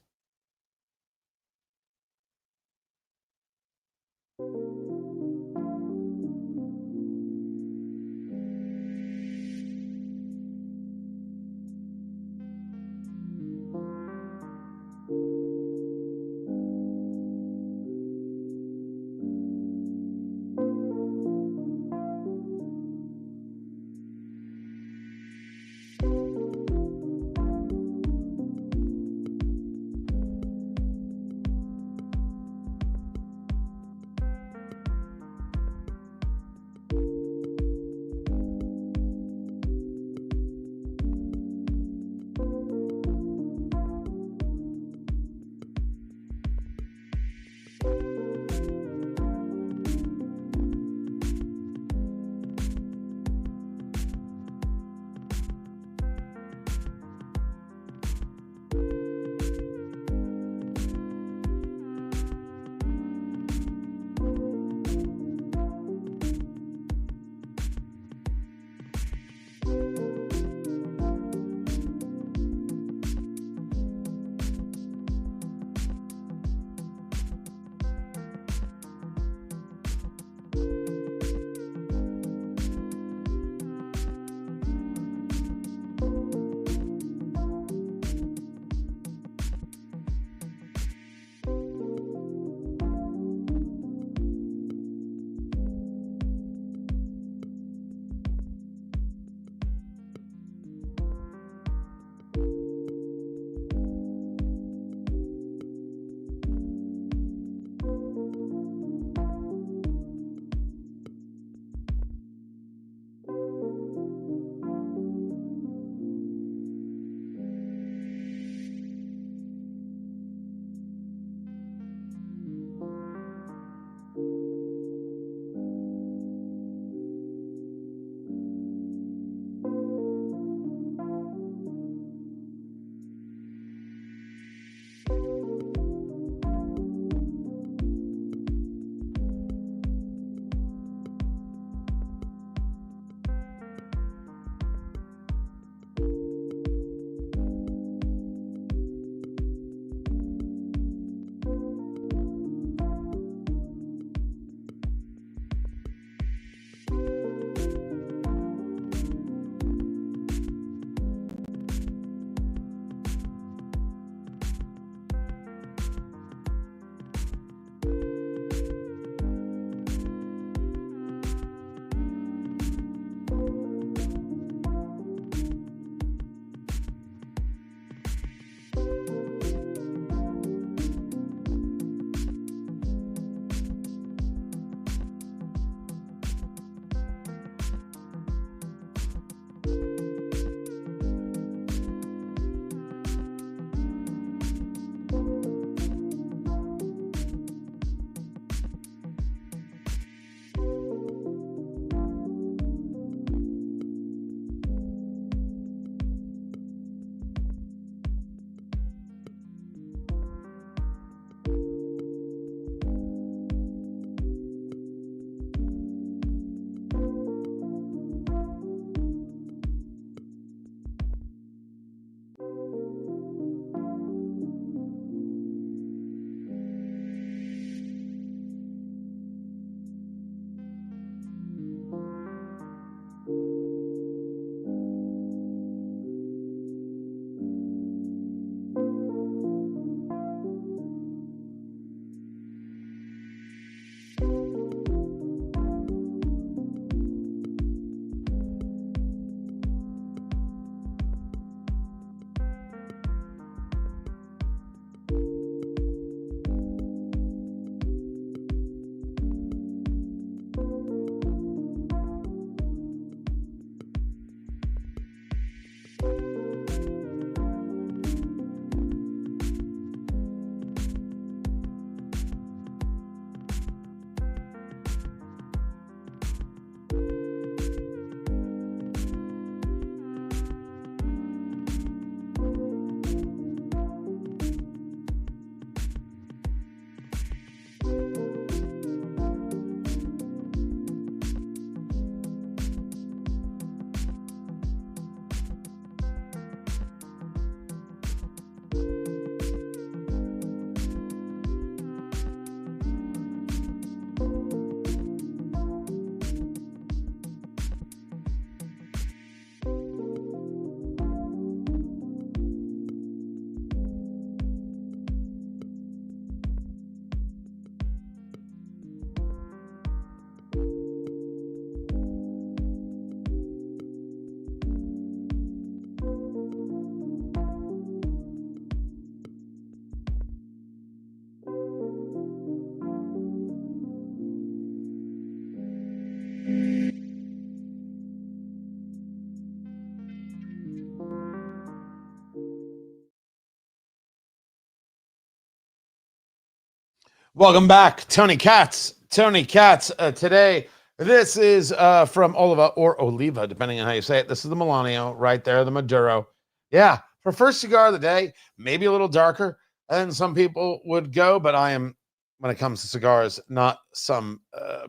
Welcome back, Tony Katz. Tony Katz today. This is from Oliva or Oliva, depending on how you say it. This is the Melanio right there, the Maduro. Yeah, for first cigar of the day, maybe a little darker than some people would go, but I am, when it comes to cigars, not some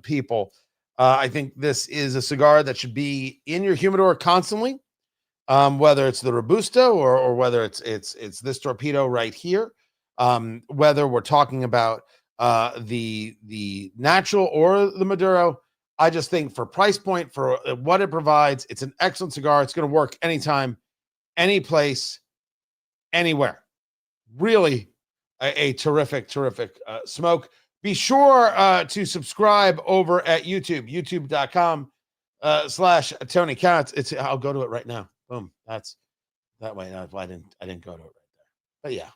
people. I think this is a cigar that should be in your humidor constantly, whether it's the Robusto or whether it's this torpedo right here, whether we're talking about the natural or the Maduro. I just think for price point, for what it provides, it's an excellent cigar. It's going to work anytime, any place, anywhere. Really a terrific smoke. Be sure to subscribe over at YouTube, youtube.com/Tony Katz. I'll go to it right now. Boom. That's that way. I didn't go to it right there. But yeah.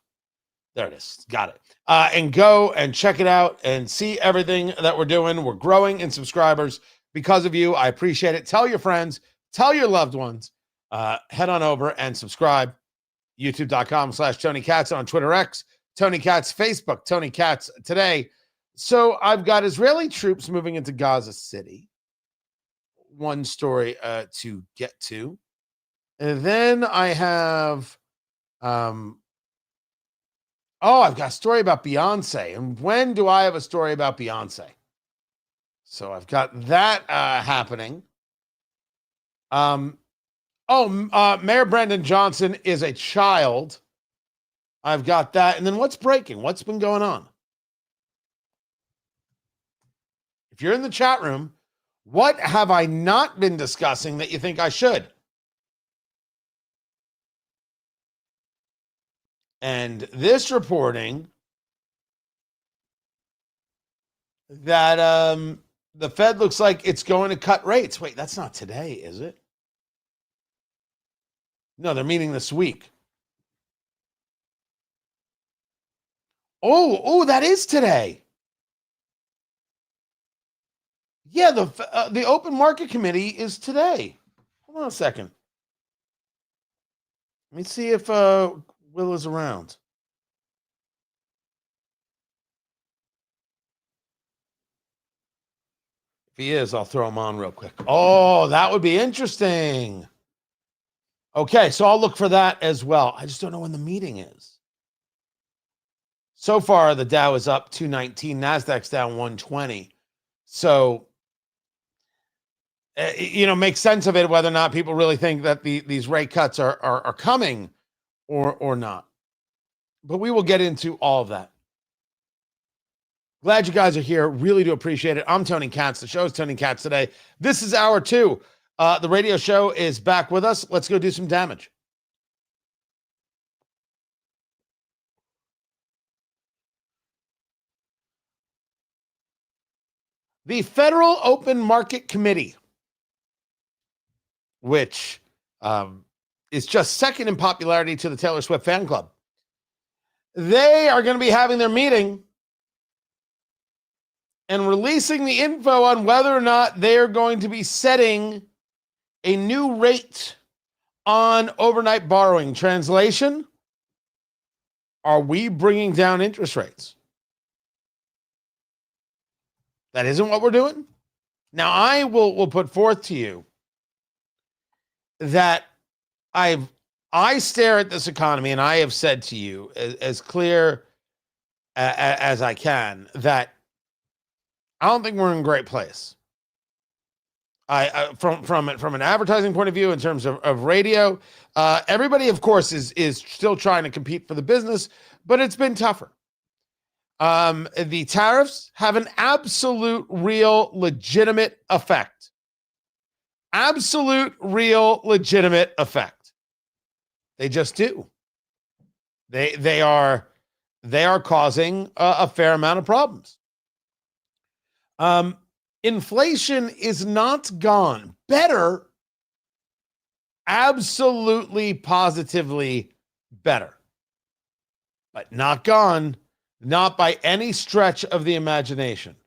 There it is. Got it. And go and check it out and see everything that we're doing. We're growing in subscribers because of you. I appreciate it. Tell your friends, tell your loved ones. Head on over and subscribe. YouTube.com/Tony Katz, on Twitter X, Tony Katz, Facebook, Tony Katz today. So I've got Israeli troops moving into Gaza City. One story to get to. And then I have I've got a story about Beyonce. And when do I have a story about Beyonce? So I've got that happening. Mayor Brandon Johnson is a child. I've got that. And then what's breaking? What's been going on? If you're in the chat room, what have I not been discussing that you think I should? And this reporting that the Fed looks like it's going to cut rates. Wait, that's not today, is it? No, they're meeting this week. Oh, that is today. Yeah, the Open Market Committee is today. Hold on a second. Let me see if Will is around. If he is, I'll throw him on real quick. Oh, that would be interesting. Okay, so I'll look for that as well. I just don't know when the meeting is. So far, the Dow is up 219. NASDAQ's down 120. So, make sense of it, whether or not people really think that these rate cuts are coming or not. But we will get into all of that. Glad you guys are here. Really do appreciate it. I'm Tony Katz. The show is Tony Katz today. This is hour 2. The radio show is back with us. Let's go do some damage. The Federal Open Market Committee, which is just second in popularity to the Taylor Swift fan club, they are going to be having their meeting and releasing the info on whether or not they are going to be setting a new rate on overnight borrowing. Translation: are we bringing down interest rates? That isn't what we're doing. Now, I will put forth to you that I stare at this economy, and I have said to you as clear as I can that I don't think we're in a great place. From an advertising point of view, in terms of radio, everybody, of course, is still trying to compete for the business, but it's been tougher. The tariffs have an absolute, real, legitimate effect. Absolute, real, legitimate effect. They just do. They are causing a fair amount of problems. Inflation is not gone. Better. Absolutely, positively better. But not gone. Not by any stretch of the imagination.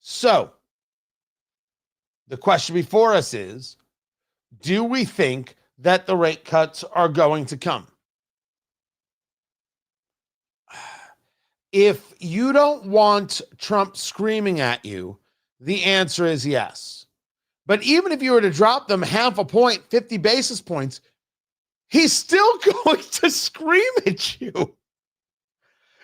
So, the question before us is, do we think that the rate cuts are going to come? If you don't want Trump screaming at you, the answer is yes. But even if you were to drop them half a point, 50 basis points, he's still going to scream at you.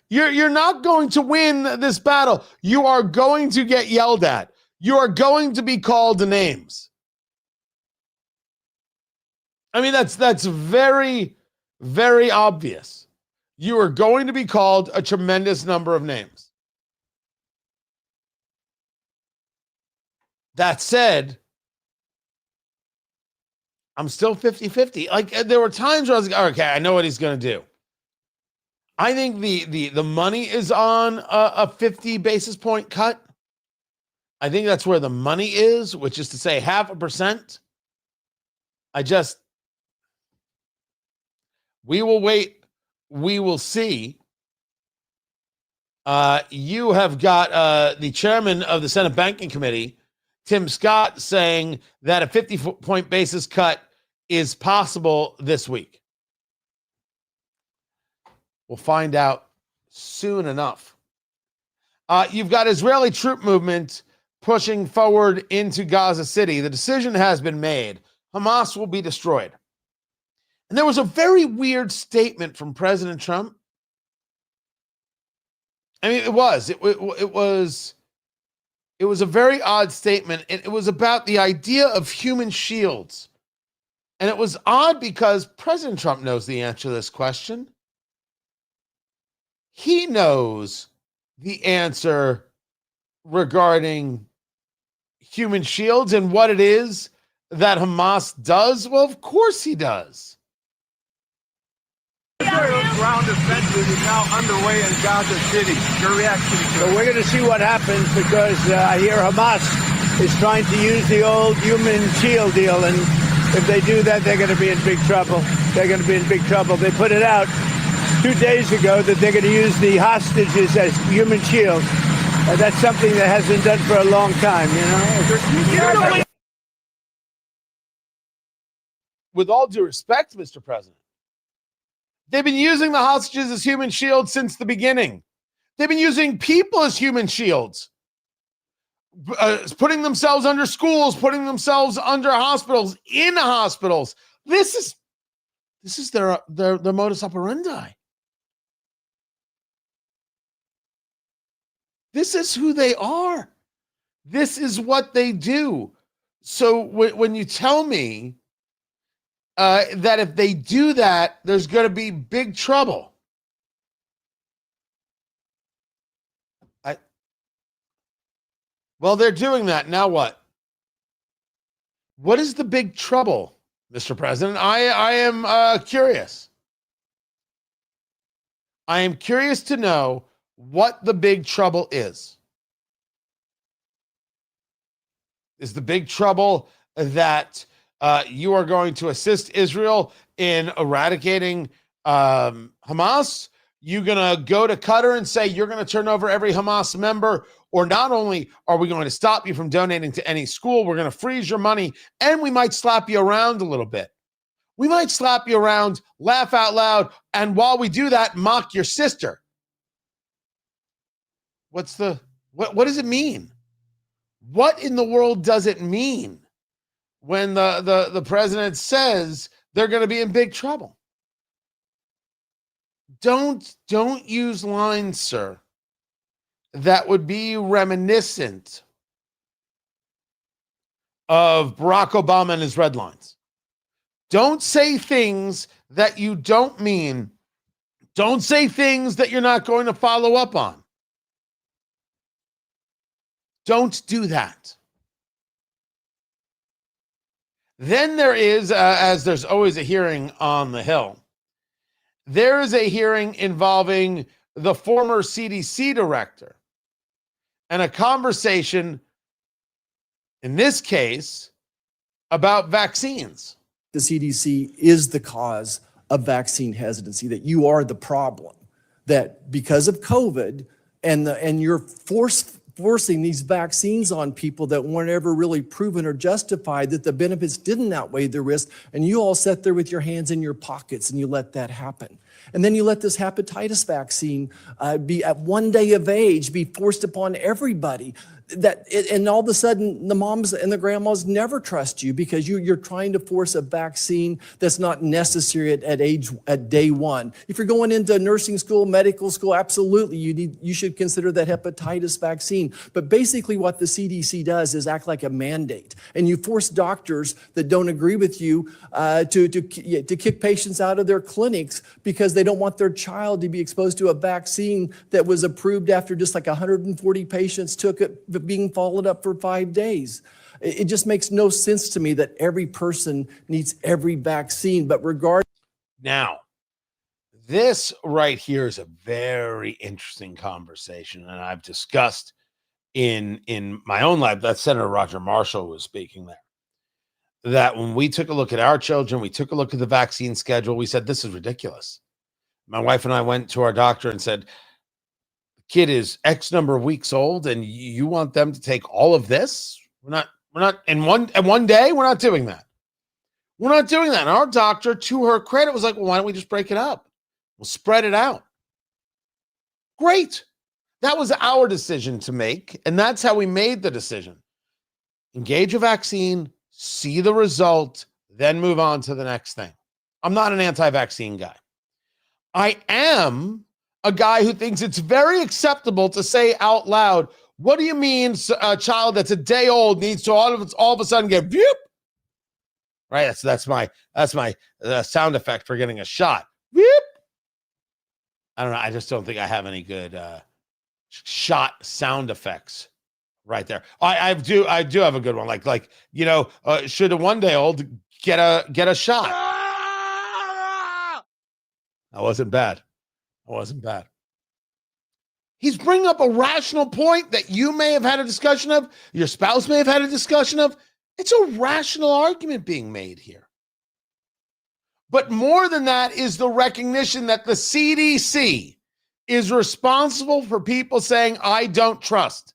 You're not going to win this battle. You are going to get yelled at. You are going to be called names. I mean, that's very, very obvious. You are going to be called a tremendous number of names. That said, I'm still 50-50. Like, there were times where I was like, okay, I know what he's going to do. I think the money is on a 50 basis point cut. I think that's where the money is, which is to say 0.5%. We will wait. We will see. You have got the chairman of the Senate Banking Committee, Tim Scott, saying that a 50-point basis cut is possible this week. We'll find out soon enough. You've got Israeli troop movement pushing forward into Gaza City. The decision has been made. Hamas will be destroyed. And there was a very weird statement from President Trump. I mean, it was a very odd statement. It was about the idea of human shields. And it was odd because President Trump knows the answer to this question. He knows the answer regarding human shields and what it is that Hamas does. Well, of course he does. Ground offensive is now underway in Gaza City. Your reaction to it? So we're going to see what happens, because I hear Hamas is trying to use the old human shield deal, and if they do that, they're going to be in big trouble. They're going to be in big trouble. They put it out 2 days ago that they're going to use the hostages as human shields. That's something that hasn't been done for a long time, you know? With all due respect, Mr. President, they've been using the hostages as human shields since the beginning. They've been using people as human shields, putting themselves under schools, putting themselves under hospitals, in hospitals. This is their modus operandi. This is who they are. This is what they do. So when you tell me that if they do that, there's going to be big trouble. Well, they're doing that. Now what? What is the big trouble, Mr. President? I am curious. I am curious to know what the big trouble is. Is the big trouble that you are going to assist Israel in eradicating Hamas? You're going to go to Qatar and say you're going to turn over every Hamas member? Or not only are we going to stop you from donating to any school, we're going to freeze your money, and we might slap you around a little bit. We might slap you around, laugh out loud, and while we do that, mock your sister. What does it mean? What in the world does it mean when the president says they're going to be in big trouble? Don't use lines, sir, that would be reminiscent of Barack Obama and his red lines. Don't say things that you don't mean. Don't say things that you're not going to follow up on. Don't do that. Then there is, as there's always a hearing on the Hill, there is a hearing involving the former CDC director and a conversation, in this case, about vaccines. The CDC is the cause of vaccine hesitancy, that you are the problem, that because of COVID and you're forcing these vaccines on people that weren't ever really proven or justified, that the benefits didn't outweigh the risk, and you all sat there with your hands in your pockets and you let that happen. And then you let this hepatitis vaccine be at 1 day of age, be forced upon everybody. And all of a sudden, the moms and the grandmas never trust you because you're trying to force a vaccine that's not necessary at day one. If you're going into nursing school, medical school, absolutely, you should consider that hepatitis vaccine. But basically what the CDC does is act like a mandate. And you force doctors that don't agree with you to kick patients out of their clinics because they don't want their child to be exposed to a vaccine that was approved after just like 140 patients took it, being followed up for 5 days. It just makes no sense to me that every person needs every vaccine, but Now, this right here is a very interesting conversation, and I've discussed in my own life, that Senator Roger Marshall was speaking there, that when we took a look at our children, we took a look at the vaccine schedule, we said, this is ridiculous. My wife and I went to our doctor and said, kid is X number of weeks old and you want them to take all of this? We're not in one day. We're not doing that. We're not doing that. And our doctor, to her credit, was like, well, why don't we just break it up? We'll spread it out. Great. That was our decision to make. And that's how we made the decision. Engage a vaccine, see the result, then move on to the next thing. I'm not an anti-vaccine guy. I am a guy who thinks it's very acceptable to say out loud, what do you mean a child that's a day old needs to all of a sudden get whoop? Right? That's my sound effect for getting a shot. Whoop. I don't know. I just don't think I have any good shot sound effects right there. I do have a good one. Like should a 1 day old get a shot? That wasn't bad. He's bringing up a rational point that you may have had a discussion of, your spouse may have had a discussion of. It's a rational argument being made here. But more than that is the recognition that the CDC is responsible for people saying, I don't trust.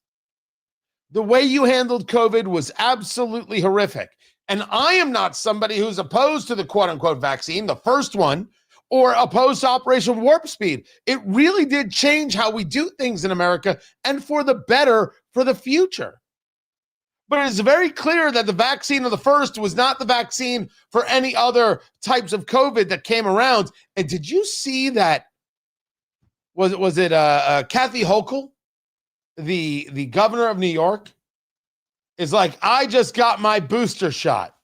The way you handled COVID was absolutely horrific. And I am not somebody who's opposed to the quote unquote vaccine, the first one, or opposed to Operation Warp Speed. It really did change how we do things in America and for the better for the future. But it is very clear that the vaccine of the first was not the vaccine for any other types of COVID that came around. And did you see that? Was it Kathy Hochul, the governor of New York, is like, I just got my booster shot.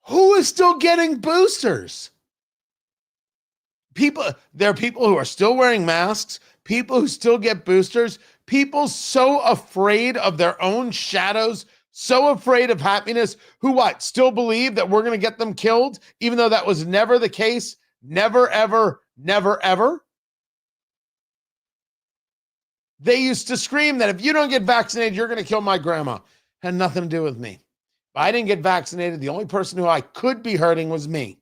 Who is still getting boosters? There are people who are still wearing masks, people who still get boosters, people so afraid of their own shadows, so afraid of happiness, who still believe that we're going to get them killed, even though that was never the case. Never, ever, never, ever. They used to scream that if you don't get vaccinated, you're going to kill my grandma. Had nothing to do with me. If I didn't get vaccinated, the only person who I could be hurting was me.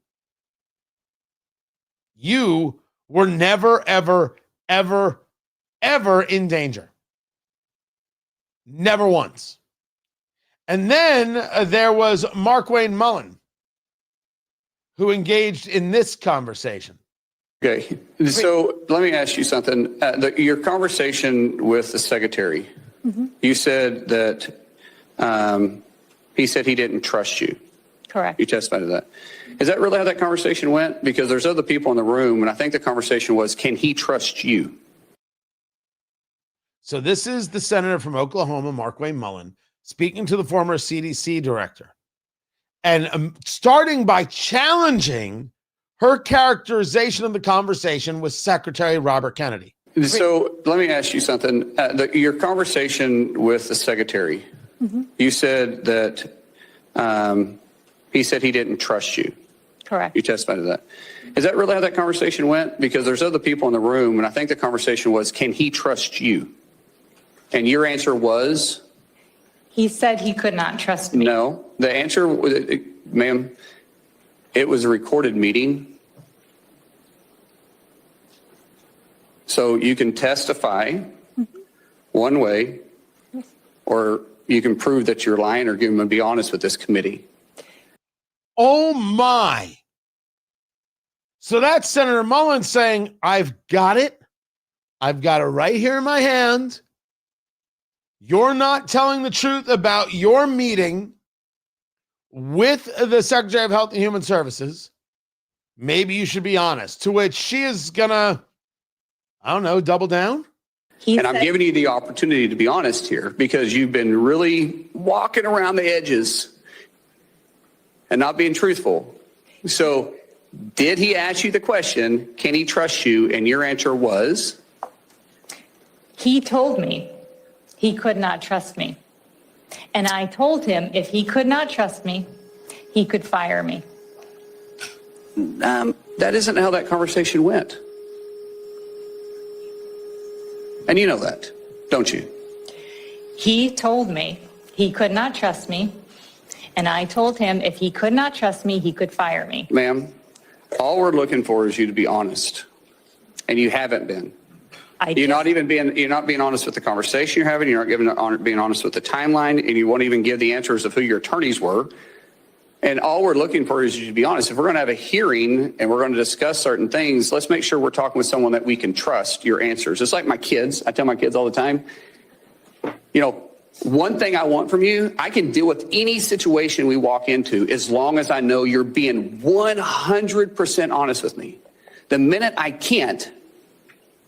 You were never, ever, ever, ever in danger. Never once. And then there was Mark Wayne Mullen, who engaged in this conversation. Okay, so let me ask you something. Your conversation with the secretary, you said that he said he didn't trust you. Correct. You testified to that. Is that really how that conversation went? Because there's other people in the room, and I think the conversation was, can he trust you? So this is the senator from Oklahoma, Markwayne Mullin, speaking to the former CDC director and starting by challenging her characterization of the conversation with Secretary Robert Kennedy. So let me ask you something. Your conversation with the secretary, you said that he said he didn't trust you. Correct. You testified to that. Is that really how that conversation went? Because there's other people in the room, and I think the conversation was, can he trust you? And your answer was? He said he could not trust me. No. The answer, ma'am, it was a recorded meeting. So you can testify one way, or you can prove that you're lying or give them and be honest with this committee. Oh my. So that's Senator Mullin saying, I've got it. I've got it right here in my hand. You're not telling the truth about your meeting with the Secretary of Health and Human Services. Maybe you should be honest. To which she is gonna, I don't know, double down. And I'm giving you the opportunity to be honest here because you've been really walking around the edges and not being truthful. So did he ask you the question, can he trust you? And your answer was? He told me he could not trust me. And I told him if he could not trust me, he could fire me. That isn't how that conversation went. And you know that, don't you? He told me he could not trust me. And I told him if he could not trust me, he could fire me. Ma'am, all we're looking for is you to be honest. And you haven't been. You're not being honest with the conversation you're having. You're not being honest with the timeline, and you won't even give the answers of who your attorneys were. And all we're looking for is you to be honest. If we're going to have a hearing and we're going to discuss certain things, let's make sure we're talking with someone that we can trust your answers. It's like my kids. I tell my kids all the time, one thing I want from you, I can deal with any situation we walk into as long as I know you're being 100% honest with me. The minute I can't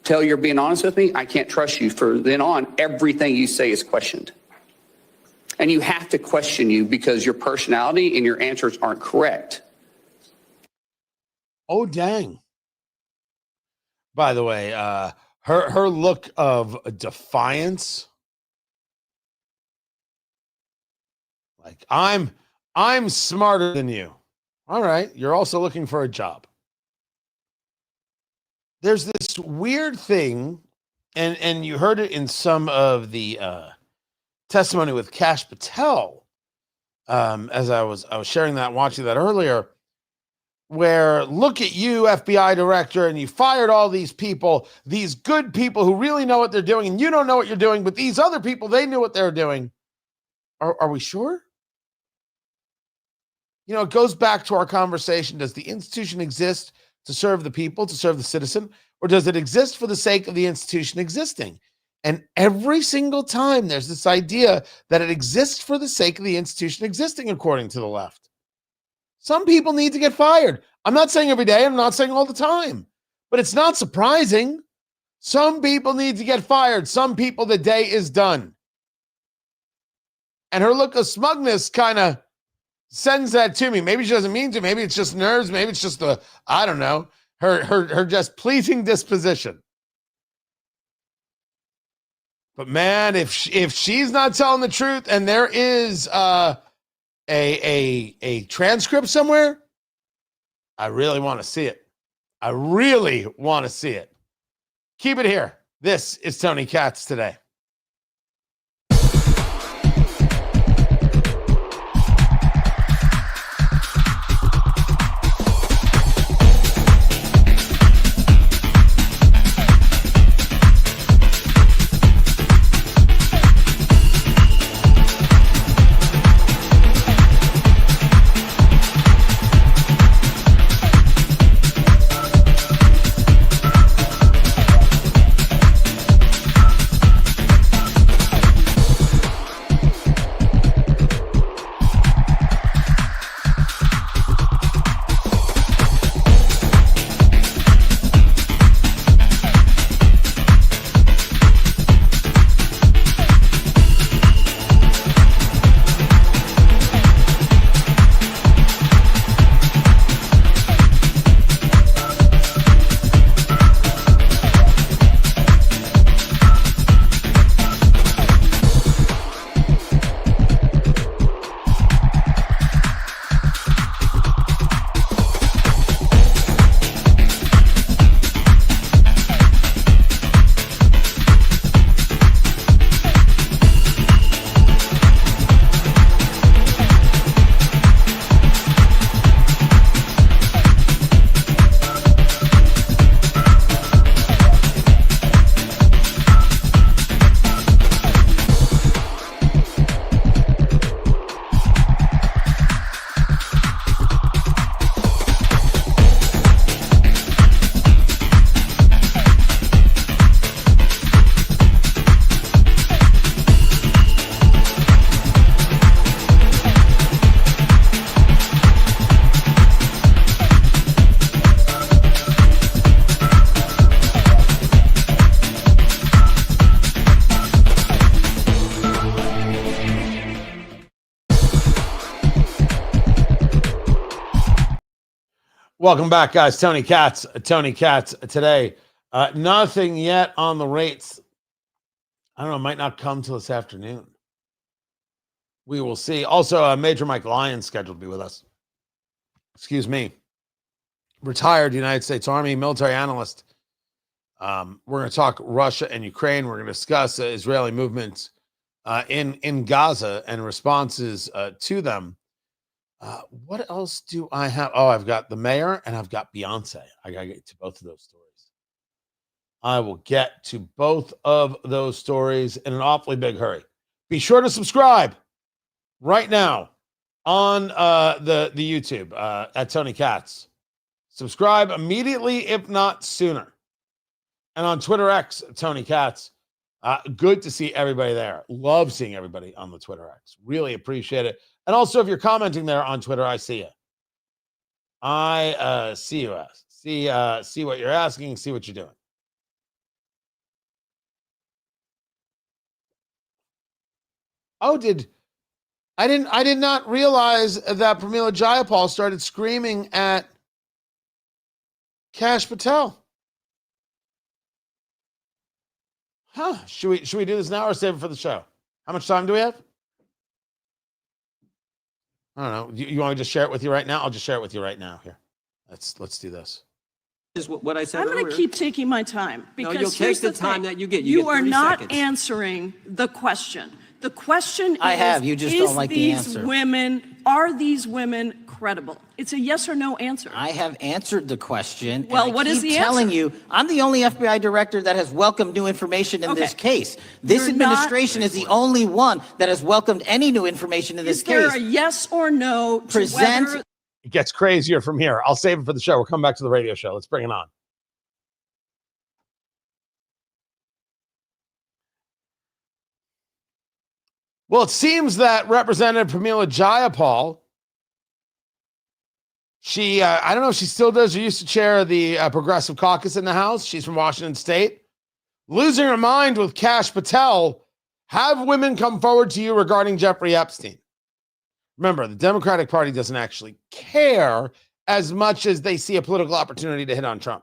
tell you're being honest with me, I can't trust you. For then on, everything you say is questioned. And you have to question you because your personality and your answers aren't correct. Oh, dang. By the way, her look of defiance, like I'm smarter than you. All right, you're also looking for a job. There's this weird thing, and you heard it in some of the testimony with Kash Patel, as I was sharing that, watching that earlier, where look at you, FBI director, and you fired all these people, these good people who really know what they're doing, and you don't know what you're doing, but these other people, they knew what they were doing. Are we sure? It goes back to our conversation. Does the institution exist to serve the people, to serve the citizen, or does it exist for the sake of the institution existing? And every single time there's this idea that it exists for the sake of the institution existing, according to the left. Some people need to get fired. I'm not saying every day, I'm not saying all the time, but it's not surprising. Some people need to get fired. Some people, the day is done. And her look of smugness kind of sends that to me. Maybe she doesn't mean to. Maybe it's just nerves. Maybe it's just I don't know, her just pleasing disposition. But man, if she's not telling the truth and there is a transcript somewhere, I really want to see it. I really want to see it. Keep it here. This is Tony Katz Today. Welcome back, guys. Tony Katz today. Nothing yet on the rates. I don't know, it might not come till this afternoon. We will see. Also, Major Mike Lyons scheduled to be with us. Excuse me. Retired United States Army military analyst. We're going to talk Russia and Ukraine. We're going to discuss Israeli movements in Gaza and responses to them. What else do I have? Oh, I've got the mayor and I've got Beyonce. I got to get to both of those stories. I will get to both of those stories in an awfully big hurry. Be sure to subscribe right now on the YouTube at Tony Katz. Subscribe immediately, if not sooner. And on Twitter X, Tony Katz. Good to see everybody there. Love seeing everybody on the Twitter X. Really appreciate it. And also, if you're commenting there on Twitter, I see you. I see you. See what you're asking. See what you're doing. Oh, I did not realize that Pramila Jayapal started screaming at Kash Patel. Huh? Should we do this now or save it for the show? How much time do we have? I don't know. You want me to just share it with you right now? I'll just share it with you right now. Here, let's do this. Is what I said I'm going to earlier. keep taking my time because no, you'll take the time that you get. You get are 30 not seconds. answering the question. The question I is, have. You just don't like the answer. Are these women credible? It's a yes or no answer. I have answered the question. Well, and what is the answer? telling you, I'm the only FBI director that has welcomed new information in this case. This administration is the only one that has welcomed any new information in this case. Is there a yes or no to whether... It gets crazier from here. I'll save it for the show. We'll come back to the radio show. Let's bring it on. Well, it seems that Representative Pramila Jayapal, she, I don't know if she still does or used to chair the Progressive Caucus in the House. She's from Washington State. Losing her mind with Kash Patel. Have women come forward to you regarding Jeffrey Epstein? Remember, the Democratic Party doesn't actually care as much as they see a political opportunity to hit on Trump.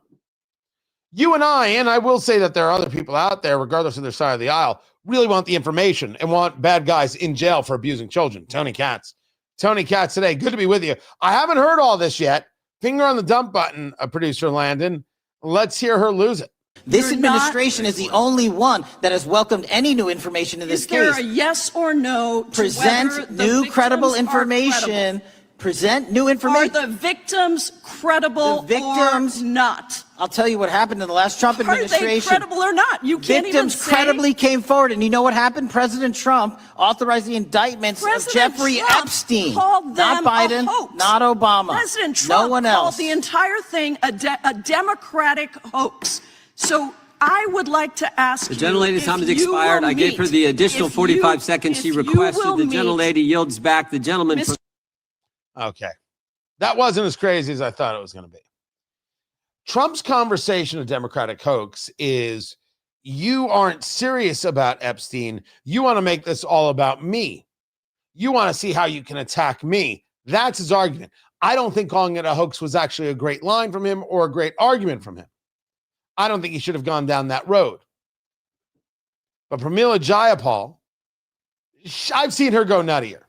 You and I will say that there are other people out there, regardless of their side of the aisle, really want the information and want bad guys in jail for abusing children. Tony Katz today. Good to be with you. I haven't heard all this yet. Finger on the dump button, producer Landon. Let's hear her lose it. This administration is the only one that has welcomed any new information in this case. Is there a yes or no to present new credible information? Present new information. Are the victims credible or not? I'll tell you what happened in the last Trump administration. Are they credible or not? You can't even say. Victims credibly came forward, and you know what happened? President Trump authorized the indictments of Jeffrey Epstein. Called them not Biden, a hoax. not Obama. President Trump no one else. called the entire thing a Democratic hoax. So I would like to ask the gentlelady's time has expired. I gave her the additional 45 seconds she requested. The gentlelady yields back. The gentleman. Okay. That wasn't as crazy as I thought it was going to be. Trump's conversation of Democratic hoax is you aren't serious about Epstein. You want to make this all about me. You want to see how you can attack me. That's his argument. I don't think calling it a hoax was actually a great line from him or a great argument from him. I don't think he should have gone down that road. But Pramila Jayapal, I've seen her go nuttier.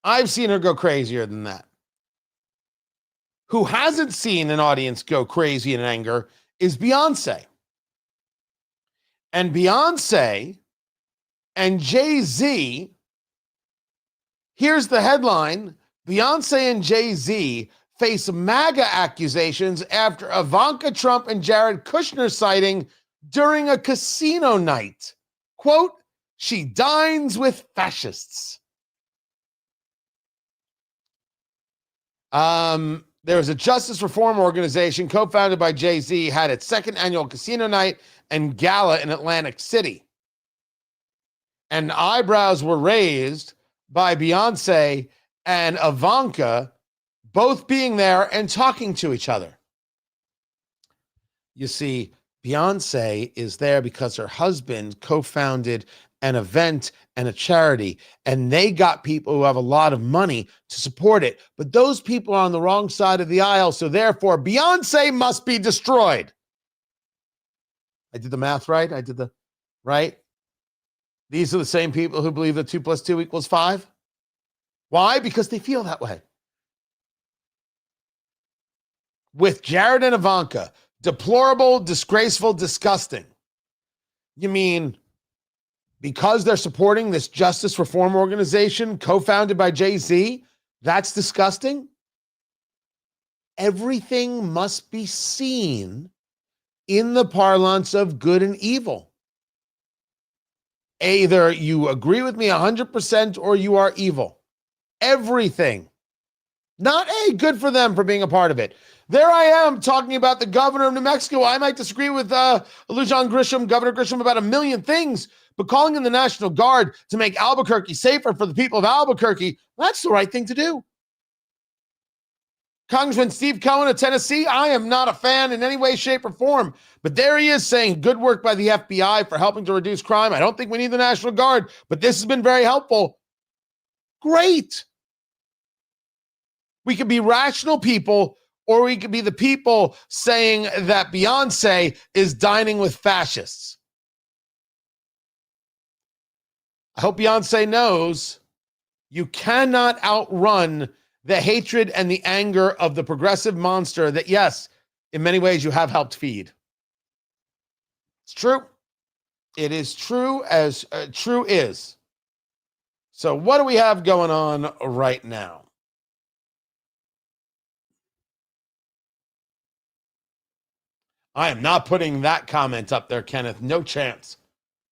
I've seen her go crazier than that. Who hasn't seen an audience go crazy in anger is Beyonce. And Beyonce and Jay-Z, here's the headline, Beyonce and Jay-Z face MAGA accusations after Ivanka Trump and Jared Kushner sighting during a casino night. Quote, she dines with fascists. There was a justice reform organization co-founded by Jay-Z had its second annual casino night and gala in Atlantic City. And eyebrows were raised by Beyonce and Ivanka both being there and talking to each other. You see, Beyonce is there because her husband co-founded an event and a charity, and they got people who have a lot of money to support it. But those people are on the wrong side of the aisle, so therefore Beyonce must be destroyed. I did the math right? I did the right? These are the same people who believe that 2 + 2 = 5. Why? Because they feel that way. With Jared and Ivanka, deplorable, disgraceful, disgusting. You mean because they're supporting this justice reform organization co-founded by Jay-Z, that's disgusting? Everything must be seen in the parlance of good and evil. Either you agree with me 100% or you are evil. Everything. Not, hey, good for them for being a part of it. There I am talking about the governor of New Mexico. I might disagree with Governor Grisham about a million things, but calling in the National Guard to make Albuquerque safer for the people of Albuquerque, that's the right thing to do. Congressman Steve Cohen of Tennessee, I am not a fan in any way, shape, or form, but there he is saying good work by the FBI for helping to reduce crime. I don't think we need the National Guard, but this has been very helpful. Great. We could be rational people, or we could be the people saying that Beyonce is dining with fascists. I hope Beyonce knows you cannot outrun the hatred and the anger of the progressive monster that, yes, in many ways you have helped feed. It's true. It is true as true is. So what do we have going on right now? I am not putting that comment up there, Kenneth. No chance.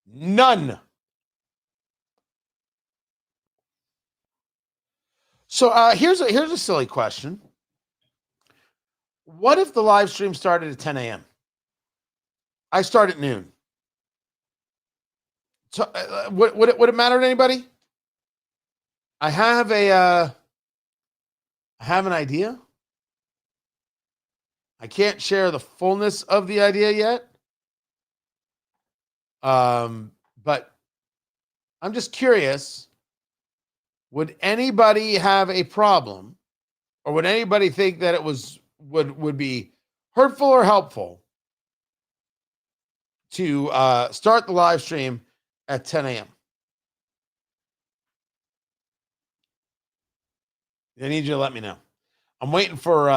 None. So here's a silly question. What if the live stream started at 10 a.m.? I start at noon. So would it matter to anybody? I have an idea. I can't share the fullness of the idea yet. But I'm just curious. Would anybody have a problem, or would anybody think that it would be hurtful or helpful to start the live stream at 10 a.m.? I need you to let me know. I'm waiting for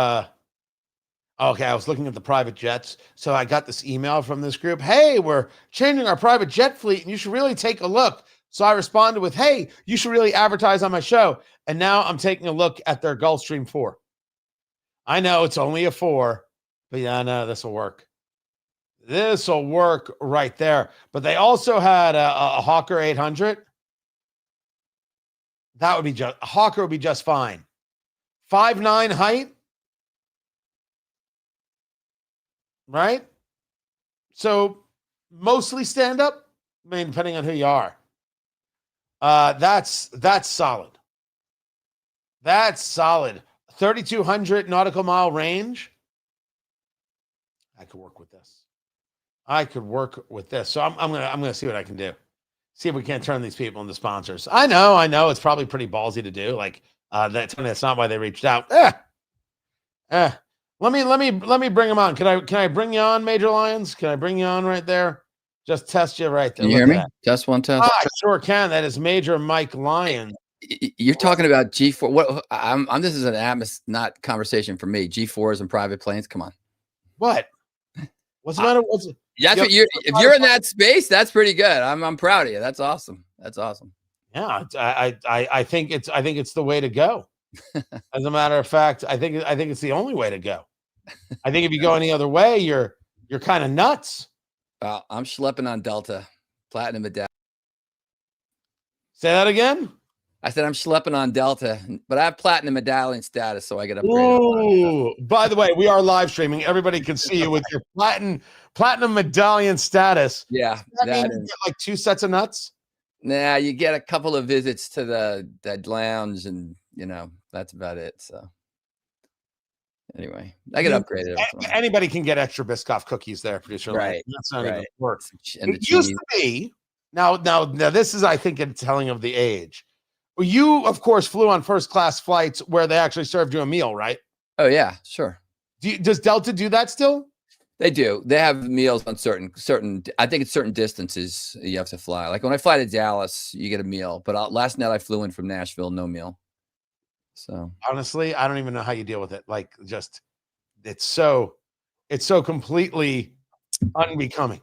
okay, I was looking at the private jets. So I got this email from this group. Hey, we're changing our private jet fleet, and you should really take a look. So I responded with, hey, you should really advertise on my show. And now I'm taking a look at their Gulfstream 4. I know it's only a 4, but yeah, no, this will work. This will work right there. But they also had a Hawker 800. That would be a Hawker would be just fine. 5'9" height. Right? So mostly stand up. I mean, depending on who you are. That's solid. That's solid. 3,200 nautical mile range. I could work with this. So I'm gonna see what I can do. See if we can't turn these people into sponsors. I know it's probably pretty ballsy to do. Like that's not why they reached out. Let me bring them on. Can I bring you on, Major Lyons? Can I bring you on right there? Just test you right there. Can you hear me? Test one, test. I sure can. That is Major Mike Lyons. You're talking about G4. What? This is not conversation for me. G4s and private planes. Come on. What? What's the matter? If you're in that space, that's pretty good. I'm proud of you. That's awesome. That's awesome. Yeah, I think it's the way to go. As a matter of fact, I think it's the only way to go. I think if you go any other way, you're kind of nuts. I'm schlepping on Delta Platinum Medallion. Say that again. I said I'm schlepping on Delta, but I have Platinum Medallion status, so I get upgraded. Ooh, by the way, we are live streaming. Everybody can see you with your Platinum Medallion status. Yeah, that means you get like 2 sets of nuts. Nah, you get a couple of visits to the lounge, and that's about it. So anyway, I get upgraded. Anybody can get extra Biscoff cookies there, producer. Right. That's not even work. And it used to be Now, this is, I think, a telling of the age. You, of course, flew on first-class flights where they actually served you a meal, right? Oh yeah, sure. Does Delta do that still? They do. They have meals on certain. I think it's certain distances you have to fly. Like when I fly to Dallas, you get a meal. But last night I flew in from Nashville, no meal. So honestly, I don't even know how you deal with it. Like, just it's so completely unbecoming.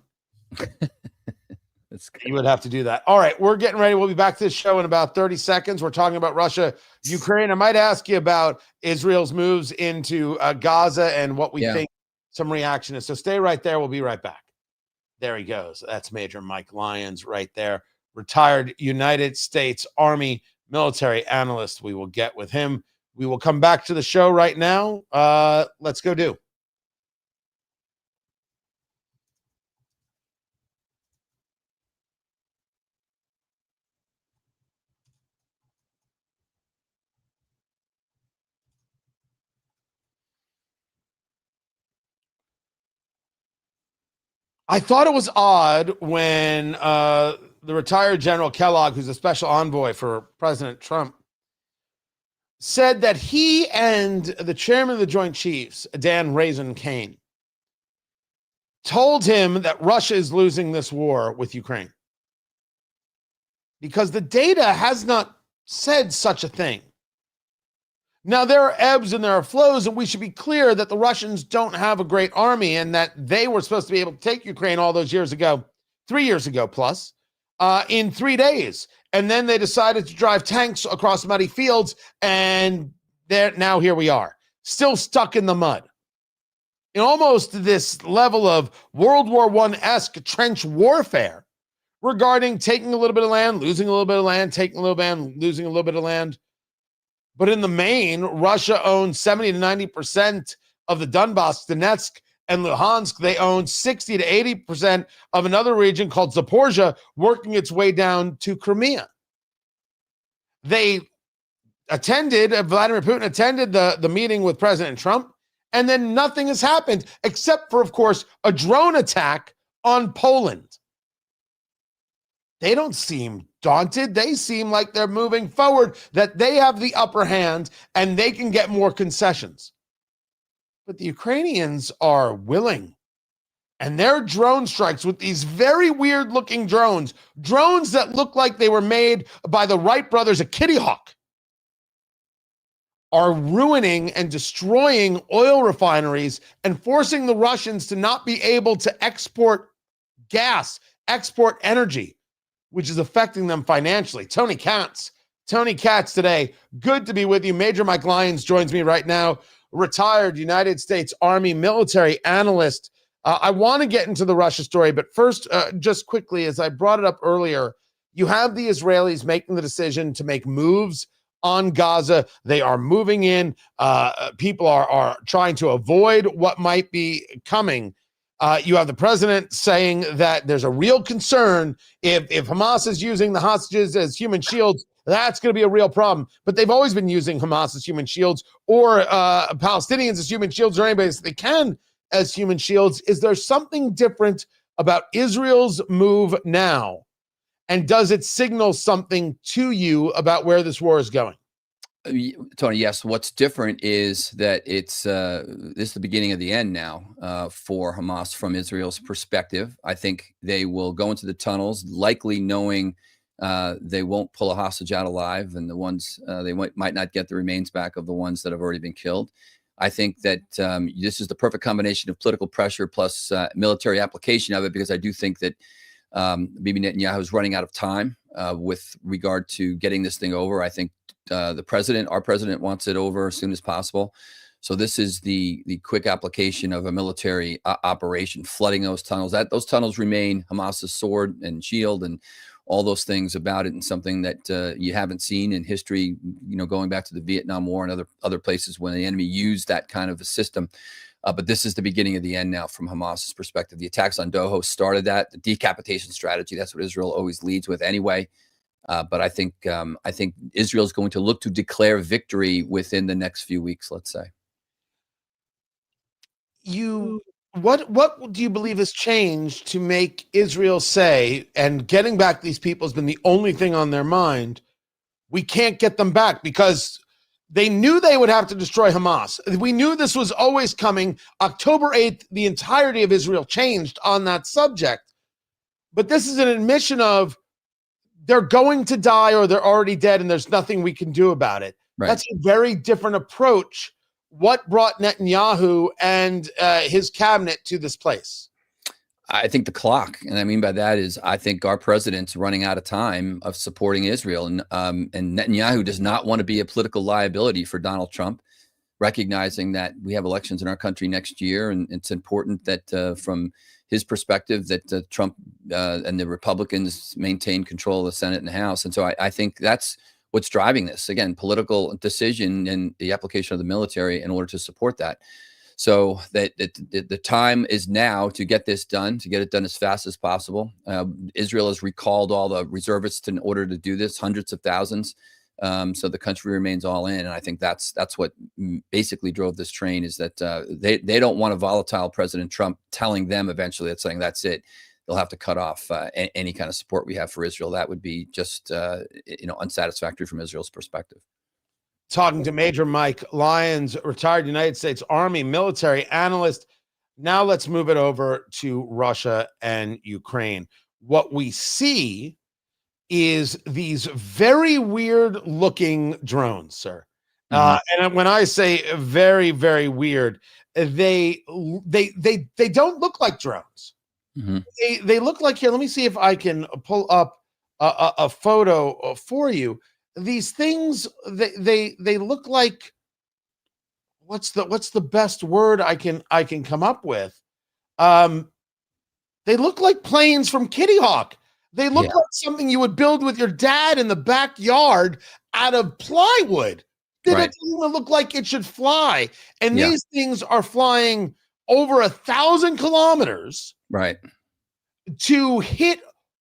You would have to do that. All right, we're getting ready. We'll be back to this show in about 30 seconds. We're talking about Russia, Ukraine. I might ask you about Israel's moves into Gaza and what we think some reaction is. So stay right there. We'll be right back. There he goes. That's Major Mike Lyons right there, retired United States Army military analyst. We will get with him. We will come back to the show right now. Let's go do. I thought it was odd when the retired General Kellogg, who's a special envoy for President Trump, said that he and the chairman of the Joint Chiefs, Dan Raisin Kane, told him that Russia is losing this war with Ukraine. Because the data has not said such a thing. Now, there are ebbs and there are flows, and we should be clear that the Russians don't have a great army and that they were supposed to be able to take Ukraine all those years ago, 3 years ago plus, in 3 days. And then they decided to drive tanks across muddy fields, and now here we are, still stuck in the mud. In almost this level of World War I-esque trench warfare regarding taking a little bit of land, losing a little bit of land, taking a little bit of land, losing a little bit of land. But in the main, Russia owns 70 to 90% of the Donbass, Donetsk, and Luhansk. They own 60 to 80% of another region called Zaporizhia, working its way down to Crimea. Vladimir Putin attended the meeting with President Trump, and then nothing has happened except for, of course, a drone attack on Poland. They don't seem daunted. They seem like they're moving forward, that they have the upper hand and they can get more concessions. But the Ukrainians are willing. And their drone strikes with these very weird looking drones that look like they were made by the Wright brothers at Kitty Hawk, are ruining and destroying oil refineries and forcing the Russians to not be able to export gas, export energy, which is affecting them financially. Tony Katz today. Good to be with you. Major Mike Lyons joins me right now, retired United States Army military analyst. I want to get into the Russia story, but first, just quickly, as I brought it up earlier, you have the Israelis making the decision to make moves on Gaza. They are moving in. People are trying to avoid what might be coming. You have the president saying that there's a real concern if Hamas is using the hostages as human shields, that's going to be a real problem. But they've always been using Hamas as human shields, or Palestinians as human shields, or anybody as they can as human shields. Is there something different about Israel's move now? And does it signal something to you about where this war is going? Tony, yes. What's different is that this is the beginning of the end now for Hamas from Israel's perspective. I think they will go into the tunnels, likely knowing they won't pull a hostage out alive, and the ones they might not get the remains back of the ones that have already been killed. I think that this is the perfect combination of political pressure plus military application of it, because I do think that Bibi Netanyahu is running out of time with regard to getting this thing over. I think our president wants it over as soon as possible. So this is the quick application of a military operation, flooding those tunnels. Those tunnels remain Hamas's sword and shield and all those things about it, and something that you haven't seen in history, going back to the Vietnam War and other places when the enemy used that kind of a system. But this is the beginning of the end now from Hamas's perspective. The attacks on Doho started that. The decapitation strategy, that's what Israel always leads with anyway. But I think Israel is going to look to declare victory within the next few weeks, let's say. What do you believe has changed to make Israel say, and getting back these people has been the only thing on their mind, we can't get them back because they knew they would have to destroy Hamas. We knew this was always coming. October 8th, the entirety of Israel changed on that subject. But this is an admission of they're going to die or they're already dead and there's nothing we can do about it. Right. That's a very different approach. What brought Netanyahu and his cabinet to this place? I think the clock, and I mean by that is I think our president's running out of time of supporting Israel, and Netanyahu does not want to be a political liability for Donald Trump, recognizing that we have elections in our country next year, and it's important that from his perspective that Trump and the Republicans maintain control of the Senate and the House, and so I think that's what's driving this. Again, political decision and the application of the military in order to support that. So that the time is now to get this done, to get it done as fast as possible. Israel has recalled all the reservists in order to do this, hundreds of thousands. So the country remains all in. And I think that's what basically drove this train, is that they don't want a volatile President Trump telling them eventually that saying that's it. They'll have to cut off any kind of support we have for Israel. That would be just unsatisfactory from Israel's perspective. Talking to Major Mike Lyons, retired United States Army military analyst. Now let's move it over to Russia and Ukraine. What we see is these very weird looking drones, sir. And when I say very, very weird, they don't look like drones. They look like, here, let me see if I can pull up a photo for you. These things, they look like, what's the best word I can come up with? They look like planes from Kitty Hawk. They look like something you would build with your dad in the backyard out of plywood. They don't even look like it should fly. And these things are flying over 1,000 kilometers to hit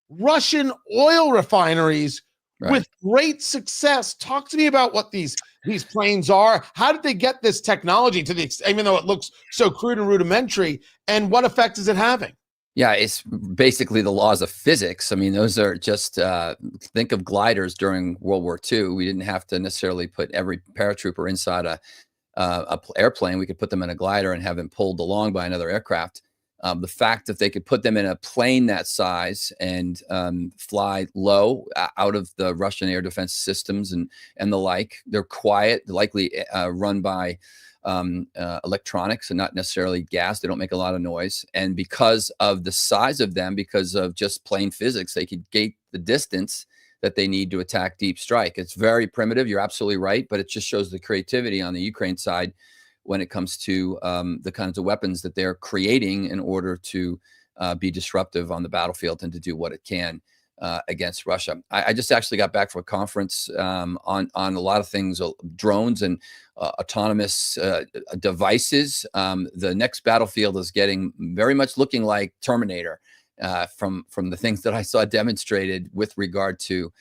Russian oil refineries with great success. Talk to me about what these planes are. How did they get this technology to the extent, even though it looks so crude and rudimentary, and what effect is it having? Yeah, it's basically the laws of physics. I mean, those are just, think of gliders during World War II. We didn't have to necessarily put every paratrooper inside a airplane. We could put them in a glider and have them pulled along by another aircraft. The fact that they could put them in a plane that size and fly low out of the Russian air defense systems and the like, they're quiet, likely run by electronics and not necessarily gas. They don't make a lot of noise. And because of the size of them, because of just plain physics, they could gate the distance that they need to attack deep strike. It's very primitive. You're absolutely right. But it just shows the creativity on the Ukraine side when it comes to the kinds of weapons that they're creating in order to be disruptive on the battlefield and to do what it can against Russia. I just actually got back from a conference on a lot of things, drones and autonomous devices. The next battlefield is getting very much looking like Terminator from the things that I saw demonstrated with regard to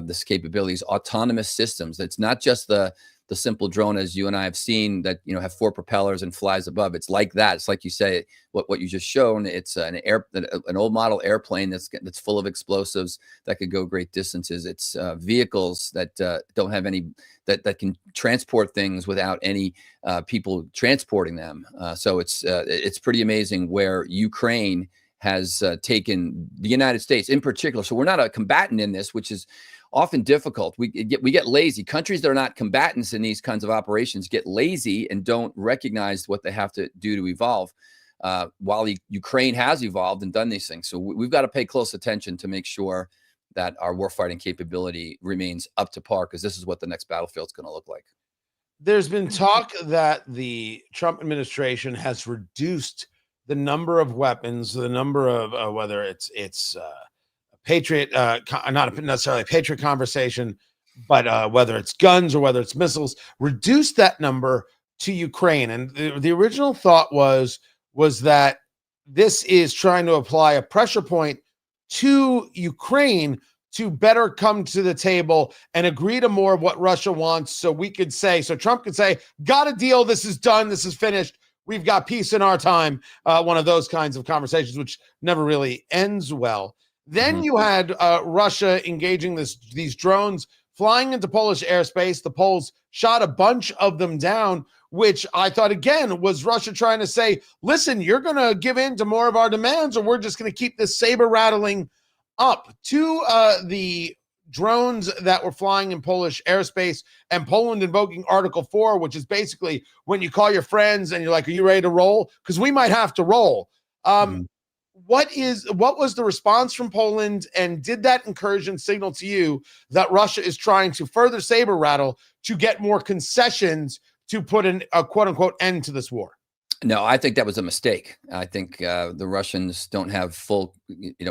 this capabilities, autonomous systems. It's not just the simple drone as you and I have seen that, have 4 propellers and flies above. It's like that. It's like you say, what you just shown. It's an old model airplane that's full of explosives that could go great distances. It's vehicles that don't have any, that can transport things without any people transporting them. So it's pretty amazing where Ukraine has taken the United States in particular. So we're not a combatant in this, which is often difficult. We get lazy. Countries that are not combatants in these kinds of operations get lazy and don't recognize what they have to do to evolve, while Ukraine has evolved and done these things. So we've got to pay close attention to make sure that our warfighting capability remains up to par, because this is what the next battlefield is going to look like. There's been talk that the Trump administration has reduced the number of weapons, the number of whether it's Patriot, not necessarily a Patriot conversation, but whether it's guns or whether it's missiles, reduce that number to Ukraine. And the original thought was that this is trying to apply a pressure point to Ukraine to better come to the table and agree to more of what Russia wants. So Trump could say, got a deal. This is done. This is finished. we've got peace in our time, one of those kinds of conversations, which never really ends well. Then you had Russia engaging these drones flying into Polish airspace. The Poles shot a bunch of them down, which I thought, again, was Russia trying to say, listen, you're going to give in to more of our demands, or we're just going to keep this saber rattling up. To the drones that were flying in Polish airspace, and Poland invoking Article 4, which is basically when you call your friends and you're like, are you ready to roll? Because we might have to roll. What was the response from Poland, and did that incursion signal to you that Russia is trying to further saber rattle to get more concessions to put a quote unquote end to this war? No, I think that was a mistake. I think the Russians don't have full,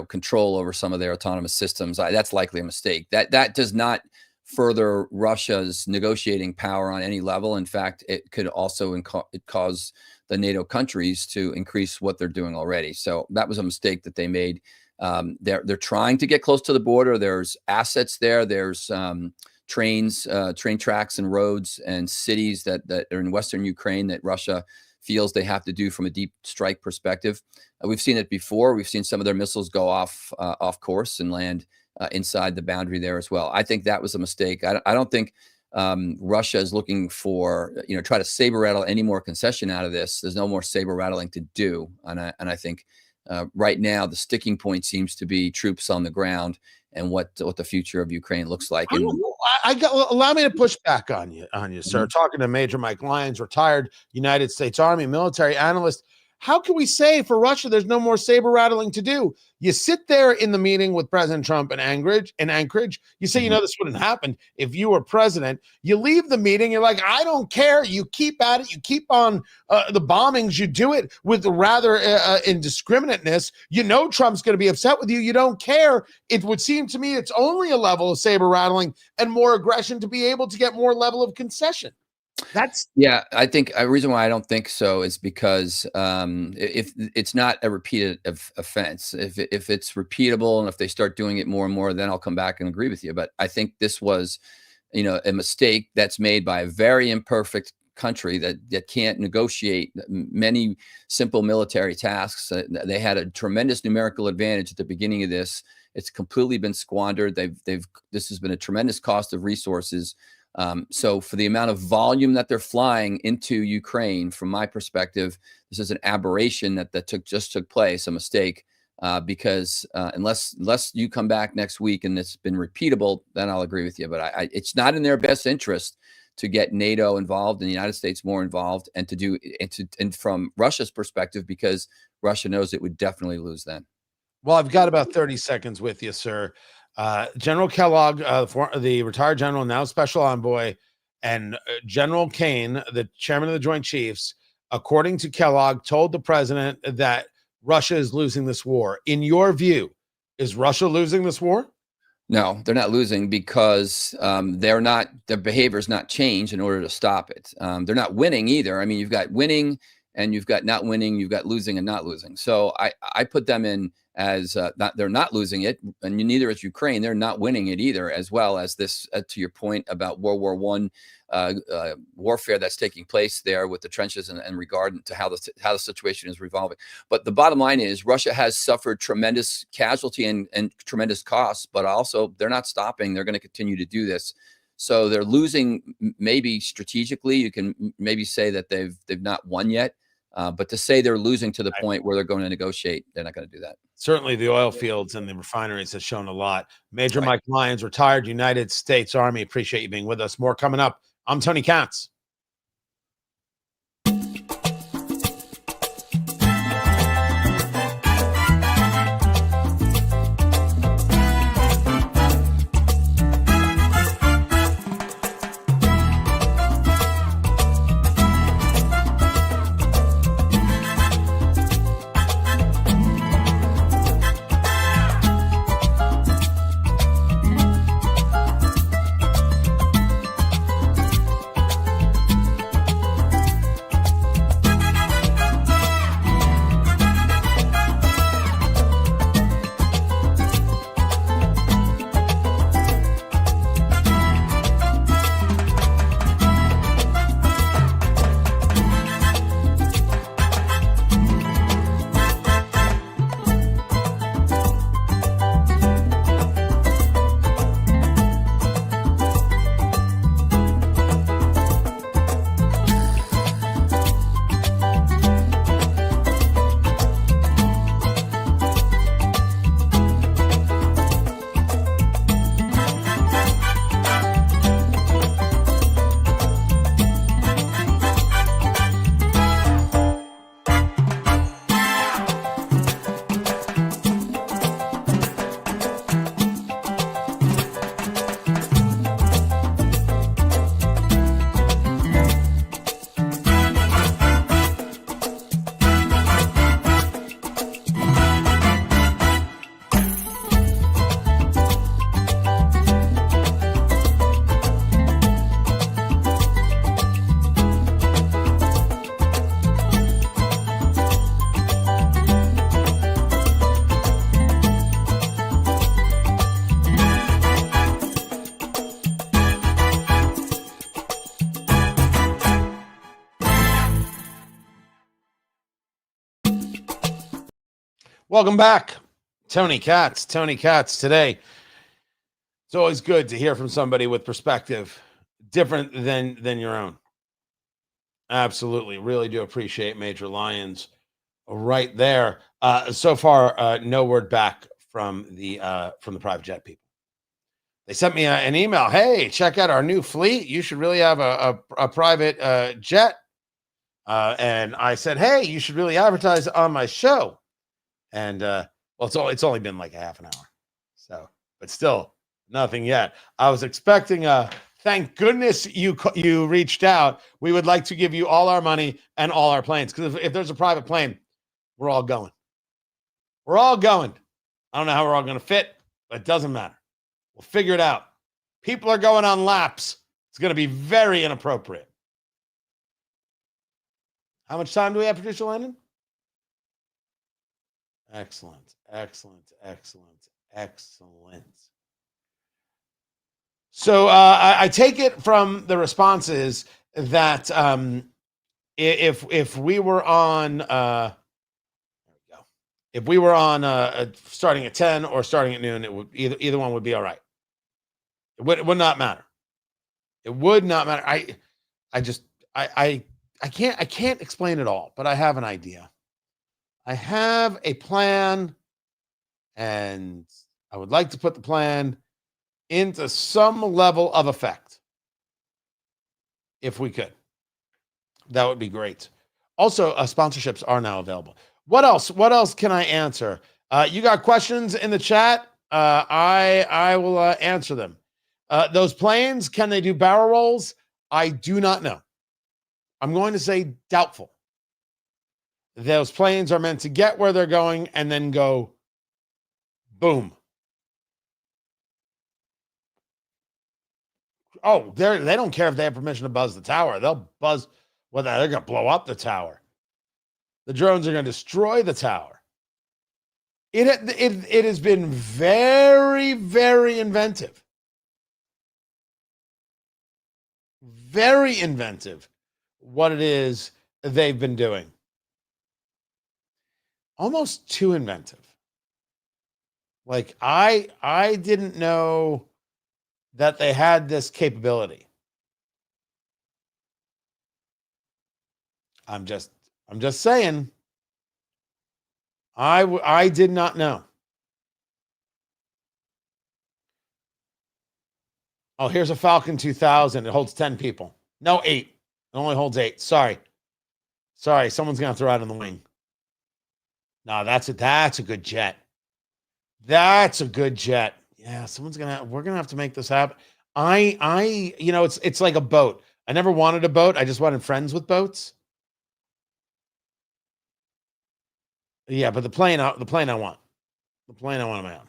control over some of their autonomous systems. That's likely a mistake. That does not further Russia's negotiating power on any level. In fact, it could also cause the NATO countries to increase what they're doing already. So that was a mistake that they made. They're trying to get close to the border. There's assets there. There's train tracks and roads and cities that are in Western Ukraine that Russia feels they have to do from a deep strike perspective. We've seen it before. We've seen some of their missiles go off course and land inside the boundary there as well. I think that was a mistake. I don't think Russia is looking for, try to saber rattle any more concession out of this. There's no more saber rattling to do. And I think right now the sticking point seems to be troops on the ground and what the future of Ukraine looks like. Allow me to push back on you, sir. Talking to Major Mike Lyons, retired United States Army military analyst. How can we say for Russia there's no more saber rattling to do? You sit there in the meeting with President Trump in Anchorage. You say, this wouldn't happen if you were president. You leave the meeting. You're like, I don't care. You keep at it. You keep on the bombings. You do it with rather indiscriminateness. Trump's going to be upset with you. You don't care. It would seem to me it's only a level of saber rattling and more aggression to be able to get more level of concession. I think a reason why I don't think so is because if it's not a repeated offense, if it's repeatable and if they start doing it more and more, then I'll come back and agree with you. But I think this was, a mistake that's made by a very imperfect country that can't negotiate many simple military tasks. They had a tremendous numerical advantage at the beginning of this. It's completely been squandered. This has been a tremendous cost of resources. So for the amount of volume that they're flying into Ukraine, from my perspective, this is an aberration that took place, a mistake, because unless you come back next week and it's been repeatable, then I'll agree with you. But it's not in their best interest to get NATO involved and the United States more involved, and from Russia's perspective, because Russia knows it would definitely lose then. Well, I've got about 30 seconds with you, sir. General Kellogg, the retired general, now special envoy, and General Kane, the chairman of the Joint Chiefs, according to Kellogg, told the president that Russia is losing this war. In your view, is Russia losing this war? No, they're not losing because their behavior's not changed in order to stop it. They're not winning either. I mean, you've got winning and you've got not winning, you've got losing and not losing. So I put them in as they're not losing it, and neither is Ukraine. They're not winning it either, as well as this, to your point about World War I warfare that's taking place there with the trenches and regard to how the situation is revolving. But the bottom line is Russia has suffered tremendous casualty and tremendous costs, but also they're not stopping. They're going to continue to do this. So they're losing maybe strategically. You can maybe say that they've not won yet. But to say they're losing to the point where they're going to negotiate, they're not going to do that. Certainly the oil fields and the refineries has shown a lot. Major Mike Lyons, retired United States Army. Appreciate you being with us. More coming up. I'm Tony Katz. Welcome back. Tony Katz today. It's always good to hear from somebody with perspective different than your own. Absolutely. Really do appreciate Major Lyons right there. So far, no word back from the private jet people. They sent me an email. Hey, check out our new fleet. You should really have a private jet. And I said, hey, you should really advertise on my show. And it's only been like a half an hour. So, but still nothing yet. I was expecting thank goodness you reached out. We would like to give you all our money and all our planes. Because if there's a private plane, we're all going. We're all going. I don't know how we're all going to fit, but it doesn't matter. We'll figure it out. People are going on laps. It's going to be very inappropriate. How much time do we have, Producer Landon? Excellent. So I take it from the responses that if we were on starting at 10 or starting at noon, it would either one would be all right. It would not matter. It would not matter. I can't explain it all, but I have an idea. I have a plan, and I would like to put the plan into some level of effect. If we could, that would be great. Also, sponsorships are now available. What else? What else can I answer? You got questions in the chat? I will answer them. Those planes, can they do barrel rolls? I do not know. I'm going to say doubtful. Those planes are meant to get where they're going and then go boom. Oh, they don't care if they have permission to buzz the tower. They'll buzz. Well, they're going to blow up the tower. The drones are going to destroy the tower. It has been very, very inventive. Very inventive what it is they've been doing. Almost too inventive. Like I didn't know that they had this capability. I'm just saying. I did not know. Oh, here's a Falcon 2000. It holds 10 people. No, 8. It only holds 8. Sorry. Someone's gonna throw out on the wing. No, that's a good jet. That's a good jet. Yeah, we're gonna have to make this happen. It's like a boat. I never wanted a boat. I just wanted friends with boats. Yeah, but the plane I want. The plane I want on my own.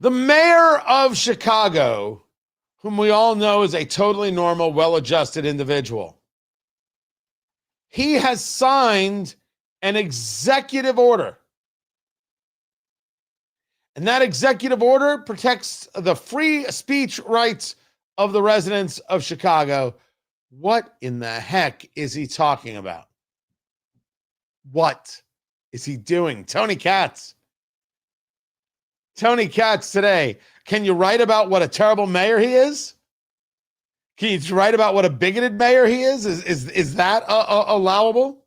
The mayor of Chicago, whom we all know is a totally normal, well-adjusted individual, he has signed an executive order. And that executive order protects the free speech rights of the residents of Chicago. What in the heck is he talking about? What is he doing? Tony Katz today. Can you write about what a terrible mayor he is? Can you write about what a bigoted mayor he is? Is that allowable?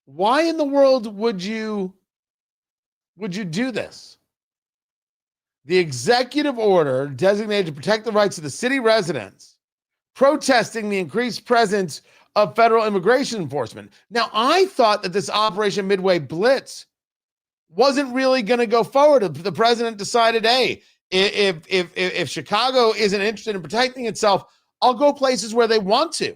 Why in the world would you do this? The executive order designated to protect the rights of the city residents protesting the increased presence of federal immigration enforcement. Now, I thought that this Operation Midway Blitz wasn't really going to go forward. The president decided, hey, if Chicago isn't interested in protecting itself, I'll go places where they want to,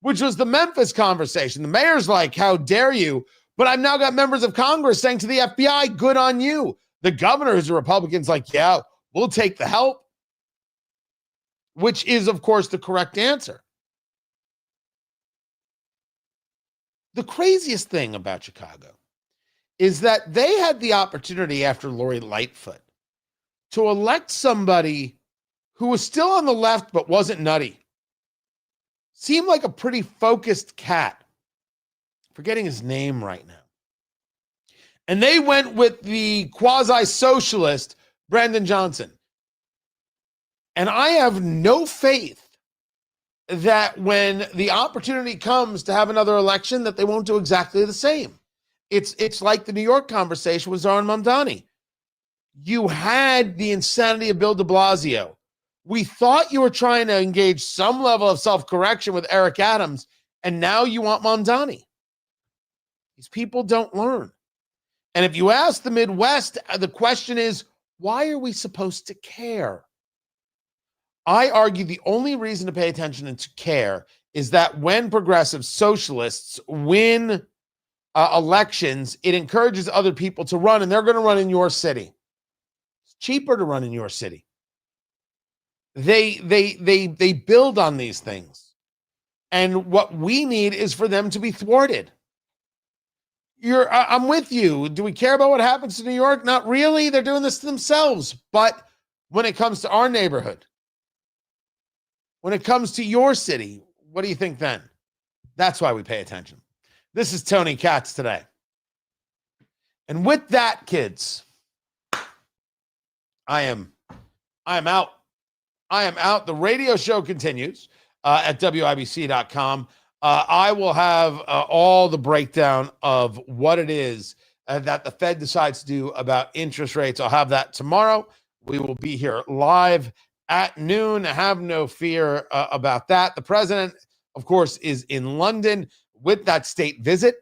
which was the Memphis conversation. The mayor's like, how dare you? But I've now got members of Congress saying to the FBI, good on you. The governor, who's a Republican's like, yeah, we'll take the help, which is, of course, the correct answer. The craziest thing about Chicago is that they had the opportunity after Lori Lightfoot to elect somebody who was still on the left but wasn't nutty. seemed like a pretty focused cat. Forgetting his name right now. And they went with the quasi-socialist Brandon Johnson. And I have no faith that when the opportunity comes to have another election, that they won't do exactly the same. It's like the New York conversation with Zohran Mamdani. You had the insanity of Bill de Blasio. We thought you were trying to engage some level of self-correction with Eric Adams, and now you want Mamdani. These people don't learn. And if you ask the Midwest, the question is, why are we supposed to care? I argue the only reason to pay attention and to care is that when progressive socialists win elections, it encourages other people to run, and they're going to run in your city. It's cheaper to run in your city. They build on these things. And what we need is for them to be thwarted. I'm with you. Do we care about what happens to New York? Not really. They're doing this to themselves. But when it comes to our neighborhood, when it comes to your city, what do you think then? That's why we pay attention. This is Tony Katz today. And with that, kids, I am out. I am out. The radio show continues at WIBC.com. I will have all the breakdown of what it is that the Fed decides to do about interest rates. I'll have that tomorrow. We will be here live at noon. Have no fear about that. The president, of course, is in London with that state visit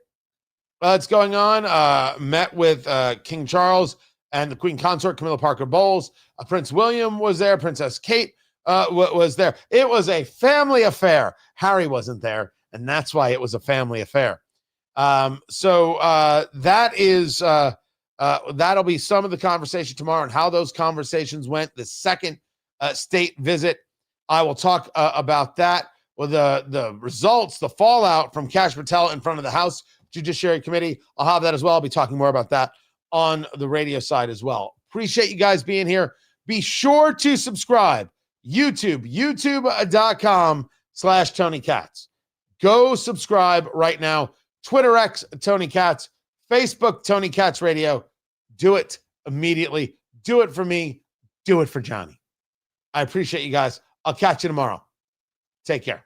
that's going on. Met with King Charles and the Queen Consort, Camilla Parker Bowles. Prince William was there. Princess Kate was there. It was a family affair. Harry wasn't there, and that's why it was a family affair. So that is that'll be some of the conversation tomorrow and how those conversations went. The second state visit, I will talk about that. Well, the results, the fallout from Kash Patel in front of the House Judiciary Committee. I'll have that as well. I'll be talking more about that on the radio side as well. Appreciate you guys being here. Be sure to subscribe. youtube.com/Tony Katz. Go subscribe right now. Twitter X, Tony Katz. Facebook, Tony Katz Radio. Do it immediately. Do it for me. Do it for Johnny. I appreciate you guys. I'll catch you tomorrow. Take care.